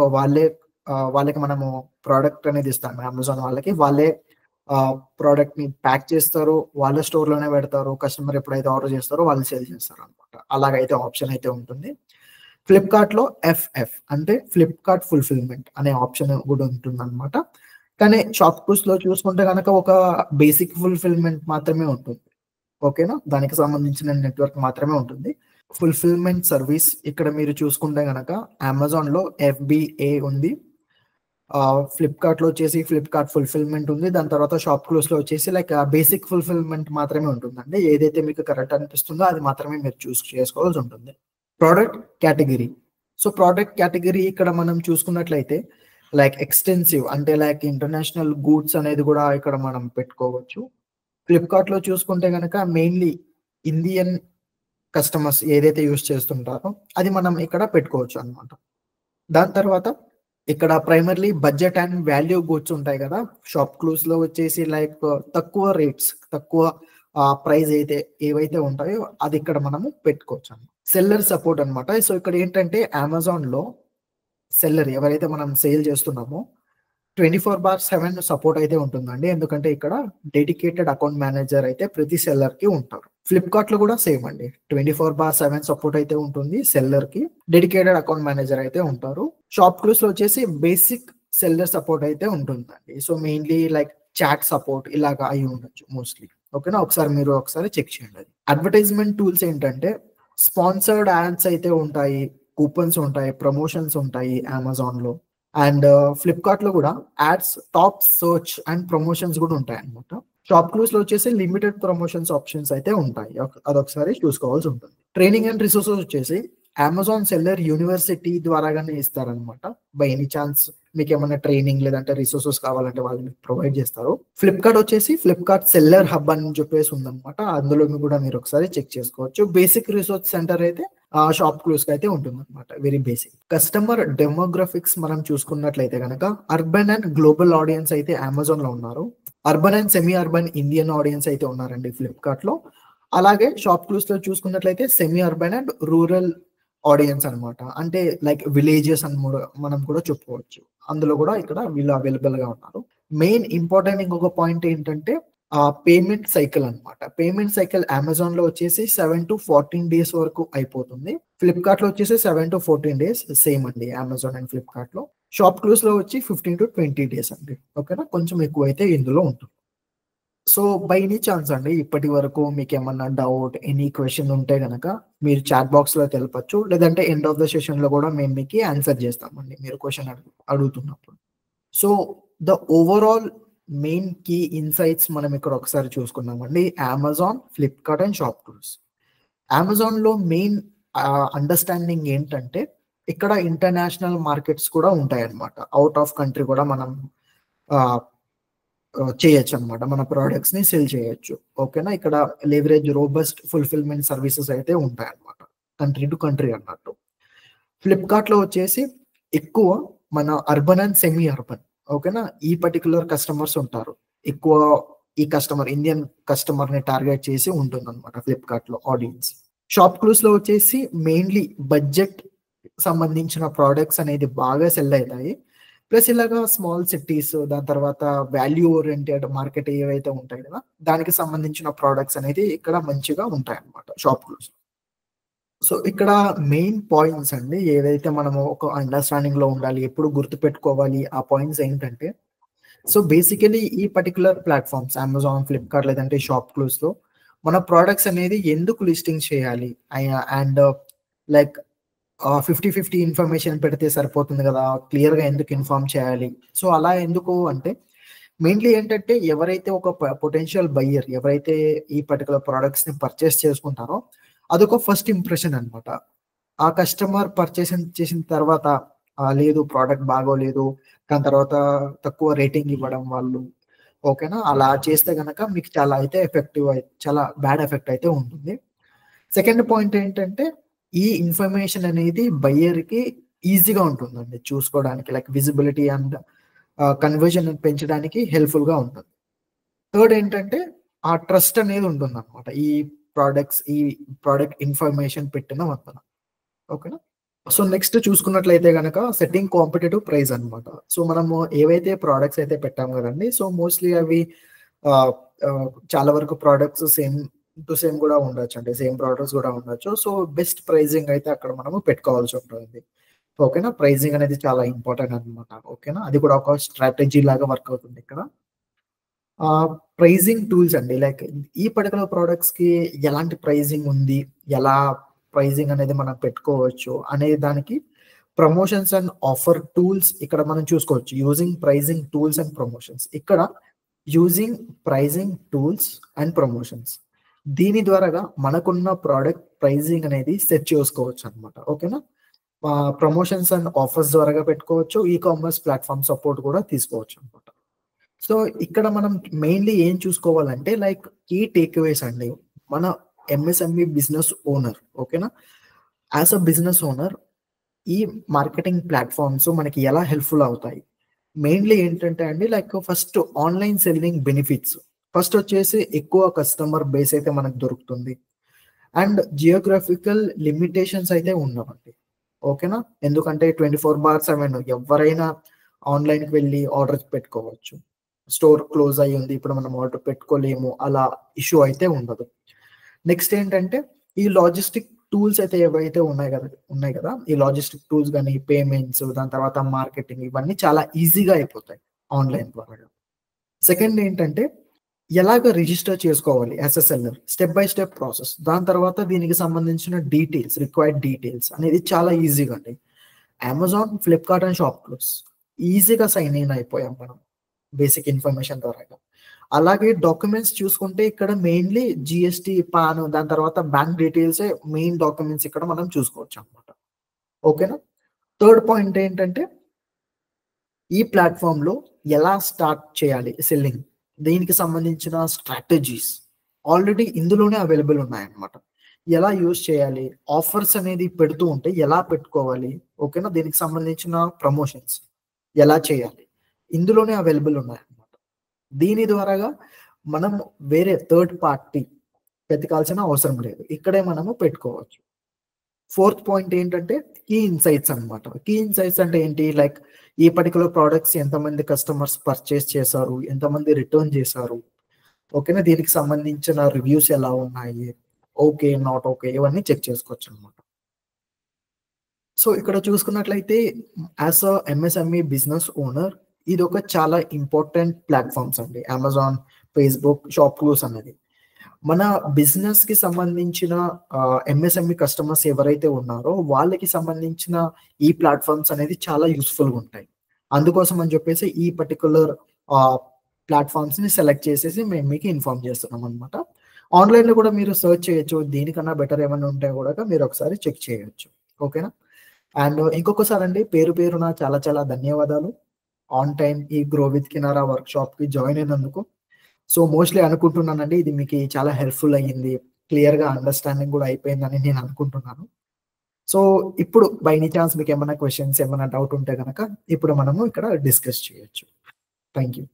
వాళ్ళకి మనము ప్రోడక్ట్ అనేది ఇస్తాము అమెజాన్ వాళ్ళకి, వాళ్ళే ప్రోడక్ట్ ని ప్యాక్ చేస్తారు, వాళ్ళ స్టోర్ లోనే పెడతారు, కస్టమర్ ఎప్పుడైతే ఆర్డర్ చేస్తారో వాళ్ళు సేల్ చేస్తారు అనమాట. అలాగైతే ఆప్షన్ అయితే ఉంటుంది. ఫ్లిప్కార్ట్ లో FF అంటే ఫ్లిప్కార్ట్ ఫుల్ఫిల్మెంట్ అనే ఆప్షన్ కూడా ఉంటుంది అనమాట. కానీ షాప్ క్లూస్ లో చూసుకుంటే కనుక ఒక బేసిక్ ఫుల్ఫిల్మెంట్ మాత్రమే ఉంటుంది, ఓకేనా, దానికి సంబంధించిన నెట్వర్క్ మాత్రమే ఉంటుంది. ఫుల్ఫిల్మెంట్ సర్వీస్ ఇక్కడ మీరు చూసుకుంటే కనుక అమెజాన్ లో FBA ఉంది, ఫ్లిప్కార్ట్ లో వచ్చేసి ఫ్లిప్కార్ట్ ఫుల్ఫిల్మెంట్ ఉంది, దాని తర్వాత షాప్ క్లూస్ లో వచ్చేసి లైక్ బేసిక్ ఫుల్ఫిల్మెంట్ మాత్రమే ఉంటుందండి. ఏదైతే మీకు కరెక్ట్ అనిపిస్తుందో అది మాత్రమే మీరు చూస్ చేసుకోవాల్సి ఉంటుంది. Product category. So product category ఇక్కడ మనం చూసుకున్నట్లయితే లైక్ ఎక్స్టెన్సివ్ అంటే లైక్ ఇంటర్నేషనల్ గూడ్స్ అనేది కూడా ఇక్కడ మనం పెట్టుకోవచ్చు. ఫ్లిప్కార్ట్ లో చూసుకుంటే కనుక మెయిన్లీ ఇండియన్ కస్టమర్స్ ఏదైతే యూస్ చేస్తుంటారో అది మనం ఇక్కడ పెట్టుకోవచ్చు అనమాట. దాని తర్వాత ఇక్కడ primarily budget and value goods ఉంటాయి కదా, షాప్ క్లూస్ లో వచ్చేసి లైక్ తక్కువ రేట్స్, తక్కువ ప్రైస్ అయితే ఏవైతే ఉంటాయో అది ఇక్కడ మనము పెట్టుకోవచ్చు అన్నమాట. సెల్లర్ సపోర్ట్ అనమాట. సో ఇక్కడ ఏంటంటే అమెజాన్ లో సెల్లర్ ఎవరైతే మనం సేల్ చేస్తున్నామో 24/7 సపోర్ట్ అయితే ఉంటుందండి, ఎందుకంటే ఇక్కడ డెడికేటెడ్ అకౌంట్ మేనేజర్ అయితే ప్రతి సెల్లర్ కి ఉంటారు. ఫ్లిప్కార్ట్ లో కూడా సేమ్ అండి, 24/7 సపోర్ట్ అయితే ఉంటుంది, సెల్లర్ కి డెడికేటెడ్ అకౌంట్ మేనేజర్ అయితే ఉంటారు. షాప్ క్లూస్ లో వచ్చేసి బేసిక్ సెల్లర్ సపోర్ట్ అయితే ఉంటుందండి. So mainly like chat support ఇలాగా అయి ఉండొచ్చు మోస్ట్లీ, ఓకేనా. ఒకసారి చెక్ చేయండి. అడ్వర్టైజ్మెంట్ టూల్స్ ఏంటంటే స్పాన్సర్డ్ యాడ్స్ అయితే ఉంటాయి, కూపన్స్ ఉంటాయి, ప్రమోషన్స్ ఉంటాయి అమెజాన్ లో. అండ్ ఫ్లిప్కార్ట్ లో కూడా ads, top search and promotions కూడా ఉంటాయి అనమాట. షాప్ క్లూస్ లో వచ్చేసి లిమిటెడ్ ప్రమోషన్స్ ఆప్షన్స్ అయితే ఉంటాయి, అదొకసారి చూసుకోవాల్సి ఉంటుంది. ట్రైనింగ్ అండ్ రిసోర్సెస్ వచ్చేసి అమెజాన్ సెల్లర్ యూనివర్సిటీ ద్వారాగానే ఇస్తారనమాట. బై ఎనీ ఛాన్స్ మీకు ఏమైనా ట్రైనింగ్ లేదంటే రిసోర్సెస్ కావాలంటే వాళ్ళు మీకు ప్రొవైడ్ చేస్తారు. ఫ్లిప్కార్ట్ వచ్చేసి ఫ్లిప్కార్ట్ సెల్లర్ హబ్ అని చెప్పేసి ఉందన్నమాట. అందులో కూడా మీరు ఒకసారి చెక్ చేసుకోవచ్చు. బేసిక్ రిసోర్స్ సెంటర్ అయితే షాప్ క్లూస్ కి అయితే ఉంటుంది అనమాట. Very basic. కస్టమర్ డెమోగ్రఫిక్స్ మనం చూసుకున్నట్లయితే కనుక అర్బన్ అండ్ గ్లోబల్ ఆడియన్స్ అయితే అమెజాన్ లో ఉన్నారు. Urban and semi urban Indian audience అయితే ఉన్నారండి ఫ్లిప్కార్ట్ లో. అలాగే షాప్ క్లూస్ లో చూసుకున్నట్లయితే semi urban and rural audience అనమాట. అంటే లైక్ విలేజెస్ అని మనం కూడా చెప్పుకోవచ్చు. అందులో కూడా ఇక్కడ వీళ్ళు అవైలబుల్ గా ఉన్నారు. మెయిన్ ఇంపార్టెంట్ ఇంకొక పాయింట్ ఏంటంటే పేమెంట్ సైకిల్ అనమాట. పేమెంట్ సైకిల్ అమెజాన్ లో వచ్చేసి 7 to 14 days వరకు అయిపోతుంది. ఫ్లిప్కార్ట్ లో వచ్చేసి 7 to 14 days సేమ్ అండి అమెజాన్ అండ్ ఫ్లిప్కార్ట్ లో. షాప్ క్లూస్ లో వచ్చి 15 to 20 days అండి. ఓకేనా, కొంచెం ఎక్కువ అయితే ఇందులో ఉంటుంది. సో బై ఎనీ ఛాన్స్ అండి ఇప్పటి వరకు మీకు ఏమన్నా డౌట్ ఎనీ క్వశ్చన్ ఉంటే గనక మీరు చాట్ బాక్స్ లో తెలపచ్చు, లేదంటే ఎండ్ ఆఫ్ ద సెషన్ లో కూడా మేము మీకు ఆన్సర్ చేస్తామండి మీరు క్వశ్చన్ అడుగుతున్నప్పుడు. So the overall main key insights మనం ఇక్కడ ఒకసారి చూసుకున్నామండి. Amazon, Flipkart and ShopClues. Amazon లో మెయిన్ అండర్స్టాండింగ్ ఏంటంటే ఇక్కడ ఇంటర్నేషనల్ మార్కెట్స్ కూడా ఉంటాయి అన్నమాట. అవుట్ ఆఫ్ కంట్రీ కూడా మనం చేయొచ్చు అనమాట. మన ప్రోడక్ట్స్ ని సెల్ చేయొచ్చు. ఓకేనా, ఇక్కడ లెవరేజ్ రోబస్ట్ ఫుల్ఫిల్మెంట్ సర్వీసెస్ అయితే ఉంటాయి అనమాట, కంట్రీ టు కంట్రీ అన్నట్టు. ఫ్లిప్కార్ట్ లో వచ్చేసి ఎక్కువ మన అర్బన్ అండ్ సెమీ అర్బన్, ఓకేనా, ఈ పర్టికులర్ కస్టమర్స్ ఉంటారు ఎక్కువ. ఈ కస్టమర్ ఇండియన్ కస్టమర్ ని టార్గెట్ చేసి ఉంటుంది అనమాట ఫ్లిప్కార్ట్ లో ఆడియన్స్. షాప్ క్లూస్ లో వచ్చేసి మెయిన్లీ బడ్జెట్ సంబంధించిన ప్రోడక్ట్స్ అనేది బాగా సెల్ అవుతాయి. ప్లస్ ఇలాగా స్మాల్ సిటీస్, దాని తర్వాత వాల్యూ ఓరియంటెడ్ మార్కెట్ ఏవైతే ఉంటాయి కదా దానికి సంబంధించిన ప్రోడక్ట్స్ అనేది ఇక్కడ మంచిగా ఉంటాయి అన్నమాట షాప్ క్లూస్. సో ఇక్కడ మెయిన్ పాయింట్స్ అండి ఏదైతే మనము ఒక అండర్స్టాండింగ్ లో ఉండాలి, ఎప్పుడు గుర్తు పెట్టుకోవాలి ఆ పాయింట్స్ ఏంటంటే, సో బేసికలీ ఈ పర్టికులర్ ప్లాట్ఫామ్స్ అమెజాన్, ఫ్లిప్కార్ట్ లేదంటే షాప్ క్లూస్ లో మన ప్రోడక్ట్స్ అనేది ఎందుకు లిస్టింగ్ చేయాలి అండ్ లైక్ 50-50 ఇన్ఫర్మేషన్ పెడితే సరిపోతుంది కదా, క్లియర్ గా ఎందుకు ఇన్ఫార్మ్ చేయాలి. సో అలా ఎందుకు అంటే మెయిన్లీ ఏంటంటే ఎవరైతే ఒక పొటెన్షియల్ బయ్యర్ ఎవరైతే ఈ పర్టికులర్ ప్రోడక్ట్స్ ని పర్చేస్ చేసుకుంటారో అదొక ఫస్ట్ ఇంప్రెషన్ అనమాట. ఆ కస్టమర్ పర్చేస్ చేసిన తర్వాత లేదు ప్రోడక్ట్ బాగోలేదు, దాని తర్వాత తక్కువ రేటింగ్ ఇవ్వడం వాళ్ళు, ఓకేనా, అలా చేస్తే గనక మీకు చాలా అయితే చాలా బ్యాడ్ ఎఫెక్ట్ అయితే ఉంటుంది. సెకండ్ పాయింట్ ఏంటంటే ఈ ఇన్ఫర్మేషన్ అనేది బయ్యర్ కి ఈజీగా ఉంటుందండి చూసుకోవడానికి, లైక్ విజిబిలిటీ అండ్ కన్వర్జన్ పెంచడానికి హెల్ప్ఫుల్ గా ఉంటుంది. థర్డ్ ఏంటంటే ఆ ట్రస్ట్ అనేది ఉంటుంది అనమాట ఈ ప్రోడక్ట్ ఇన్ఫర్మేషన్ పెట్టిన వంతన. ఓకేనా, సో నెక్స్ట్ చూసుకున్నట్లయితే కనుక సెట్టింగ్ కాంపిటేటివ్ ప్రైస్ అనమాట. సో మనము ఏవైతే ప్రోడక్ట్స్ అయితే పెట్టాం కదండి, సో మోస్ట్లీ అవి చాలా వరకు ప్రోడక్ట్స్ సేమ్ టు సేమ్ కూడా ఉండొచ్చు, అంటే సేమ్ ప్రోడక్ట్స్ కూడా ఉండొచ్చు. సో బెస్ట్ ప్రైజింగ్ అయితే అక్కడ మనము పెట్టుకోవాల్సి ఉంటుంది. ఓకేనా, ప్రైజింగ్ అనేది చాలా ఇంపార్టెంట్ అనమాట. ఓకేనా, అది కూడా ఒక స్ట్రాటజీ లాగా వర్క్ అవుతుంది ఇక్కడ. ప్రైజింగ్ టూల్స్ అండి, లైక్ ఈ పర్టికులర్ ప్రోడక్ట్స్ కి ఎలాంటి ప్రైజింగ్ ఉంది, ఎలా ప్రైజింగ్ అనేది మనం పెట్టుకోవచ్చు అనే దానికి ప్రమోషన్స్ అండ్ ఆఫర్ టూల్స్ ఇక్కడ మనం చూసుకోవచ్చు. Using pricing tools and promotions, ఇక్కడ using pricing tools and promotions, దీని ద్వారాగా మనకున్న ప్రోడక్ట్ ప్రైజింగ్ అనేది సెట్ చేసుకోవచ్చు అనమాట. ఓకేనా, ప్రమోషన్స్ అండ్ ఆఫర్స్ ద్వారాగా పెట్టుకోవచ్చు, ఈ కామర్స్ ప్లాట్ఫామ్ సపోర్ట్ కూడా తీసుకోవచ్చు అనమాట. సో ఇక్కడ మనం మెయిన్లీ ఏం చూసుకోవాలంటే లైక్ కీ టేక్అవేస్ అండి. మన ఎంఎస్ఎంఈ బిజినెస్ ఓనర్, ఓకేనా, యాజ్ అ బిజినెస్ ఓనర్ ఈ మార్కెటింగ్ ప్లాట్ఫామ్స్ మనకి ఎలా హెల్ప్ఫుల్ అవుతాయి. మెయిన్లీ ఏంటంటే అండి like first online selling benefits. First వచ్చేసి ఎక్కువ కస్టమర్ బేస్ అయితే మనకు దొరుకుతుంది, అండ్ జియోగ్రఫికల్ లిమిటేషన్స్ అయితే ఉండవండి. ఓకేనా, ఎందుకంటే 24/7 ఎవరైనా ఆన్లైన్కి వెళ్ళి ఆర్డర్ పెట్టుకోవచ్చు. స్టోర్ క్లోజ్ అయ్యి ఉంది, ఇప్పుడు మనం ఆర్డర్ పెట్టుకోలేము, అలా ఇష్యూ అయితే ఉండదు. నెక్స్ట్ ఏంటంటే ఈ లాజిస్టిక్ టూల్స్ అయితే ఏవైతే ఉన్నాయి కదా ఈ లాజిస్టిక్ టూల్స్ కానీ పేమెంట్స్, దాని తర్వాత మార్కెటింగ్, ఇవన్నీ చాలా ఈజీగా అయిపోతాయి ఆన్లైన్ ద్వారా. సెకండ్ ఏంటంటే ఎలాగ రిజిస్టర్ చేసుకోవాలి as a seller, step by step process. దాని తర్వాత దీనికి సంబంధించిన డీటెయిల్స్, రిక్వైర్డ్ డీటెయిల్స్ అనేది చాలా ఈజీగా అండి. Amazon, Flipkart and shop clues ఈజీగా సైన్ ఇన్ అయిపోయాం మనం బేసిక్ ఇన్ఫర్మేషన్ ద్వారా. అలాగే డాక్యుమెంట్స్ చూసుకుంటే ఇక్కడ మెయిన్లీ జిఎస్టి, పాన్, దాని తర్వాత బ్యాంక్ డీటెయిల్స్ మెయిన్ డాక్యుమెంట్స్ ఇక్కడ మనం చూసుకోవచ్చు అనమాట. ఓకేనా. థర్డ్ పాయింట్ ఏంటంటే ఈ ప్లాట్ఫామ్లో ఎలా స్టార్ట్ చేయాలి సెల్లింగ్, దీనికి సంబంధించిన స్ట్రాటజీస్ ఆల్రెడీ ఇందులోనే అవైలబుల్ ఉన్నాయన్నమాట. ఎలా యూజ్ చేయాలి, ఆఫర్స్ అనేది పెడుతూ ఉంటే ఎలా పెట్టుకోవాలి, ఓకేనా, దీనికి సంబంధించిన ప్రమోషన్స్ ఎలా చేయాలి, ఇందులోనే అవైలబుల్ ఉన్నాయన్నమాట. దీని ద్వారాగా మనం వేరే థర్డ్ పార్టీ వెతకాల్సిన అవసరం లేదు, ఇక్కడే మనము పెట్టుకోవచ్చు. ఫోర్త్ పాయింట్ ఏంటంటే కీ ఇన్సైట్స్ అన్నమాట. కీ ఇన్సైట్స్ అంటే ఏంటి, లైక్ ఈ పర్టికులర్ ప్రోడక్ట్స్ ఎంతమంది కస్టమర్స్ పర్చేస్ చేశారు, ఎంతమంది రిటర్న్ చేశారు, ఓకేనా, దీనికి సంబంధించిన రివ్యూస్ ఎలా ఉన్నాయి, ఓకే నాట్ ఓకే, ఇవన్నీ చెక్ చేసుకోవచ్చు అనమాట. సో ఇక్కడ చూసుకున్నట్లయితే as a MSME business owner ఇది ఒక చాలా ఇంపార్టెంట్ ప్లాట్ఫామ్స్ అండి. అమెజాన్, ఫేస్బుక్, షాప్ క్లూస్ అనేది మన బిజినెస్ కి సంబంధించిన ఎంఎస్ఎంఈ కస్టమర్స్ ఎవరైతే ఉన్నారో వాళ్ళకి సంబంధించిన ఈ ప్లాట్ఫామ్స్ అనేది చాలా యూస్ఫుల్గా ఉంటాయి. అందుకోసం అని చెప్పేసి ఈ పర్టికులర్ ప్లాట్ఫామ్స్ ని సెలెక్ట్ చేసేసి మేము మీకు ఇన్ఫార్మ్ చేస్తున్నాం అనమాట. ఆన్లైన్ లో కూడా మీరు సర్చ్ చేయొచ్చు, దీనికన్నా బెటర్ ఏమైనా ఉంటే కూడా మీరు ఒకసారి చెక్ చేయొచ్చు. ఓకేనా. అండ్ ఇంకొకసారి అండి పేరు పేరున చాలా చాలా ధన్యవాదాలు ఆన్ టైం ఈ గ్రో విత్ కినారా వర్క్ షాప్ కి జాయిన్ అయినందుకు. సో మోస్ట్లీ అనుకుంటున్నానండి ఇది మీకు చాలా హెల్ప్ఫుల్ అయ్యింది, క్లియర్ గా అండర్స్టాండింగ్ కూడా అయిపోయిందని నేను అనుకుంటున్నాను. సో ఇప్పుడు బై ఎనీ ఛాన్స్ మీకు ఏమైనా క్వశ్చన్స్ ఏమైనా డౌట్ ఉంటే కనుక ఇప్పుడు మనము ఇక్కడ డిస్కస్ చేయొచ్చు. Thank you.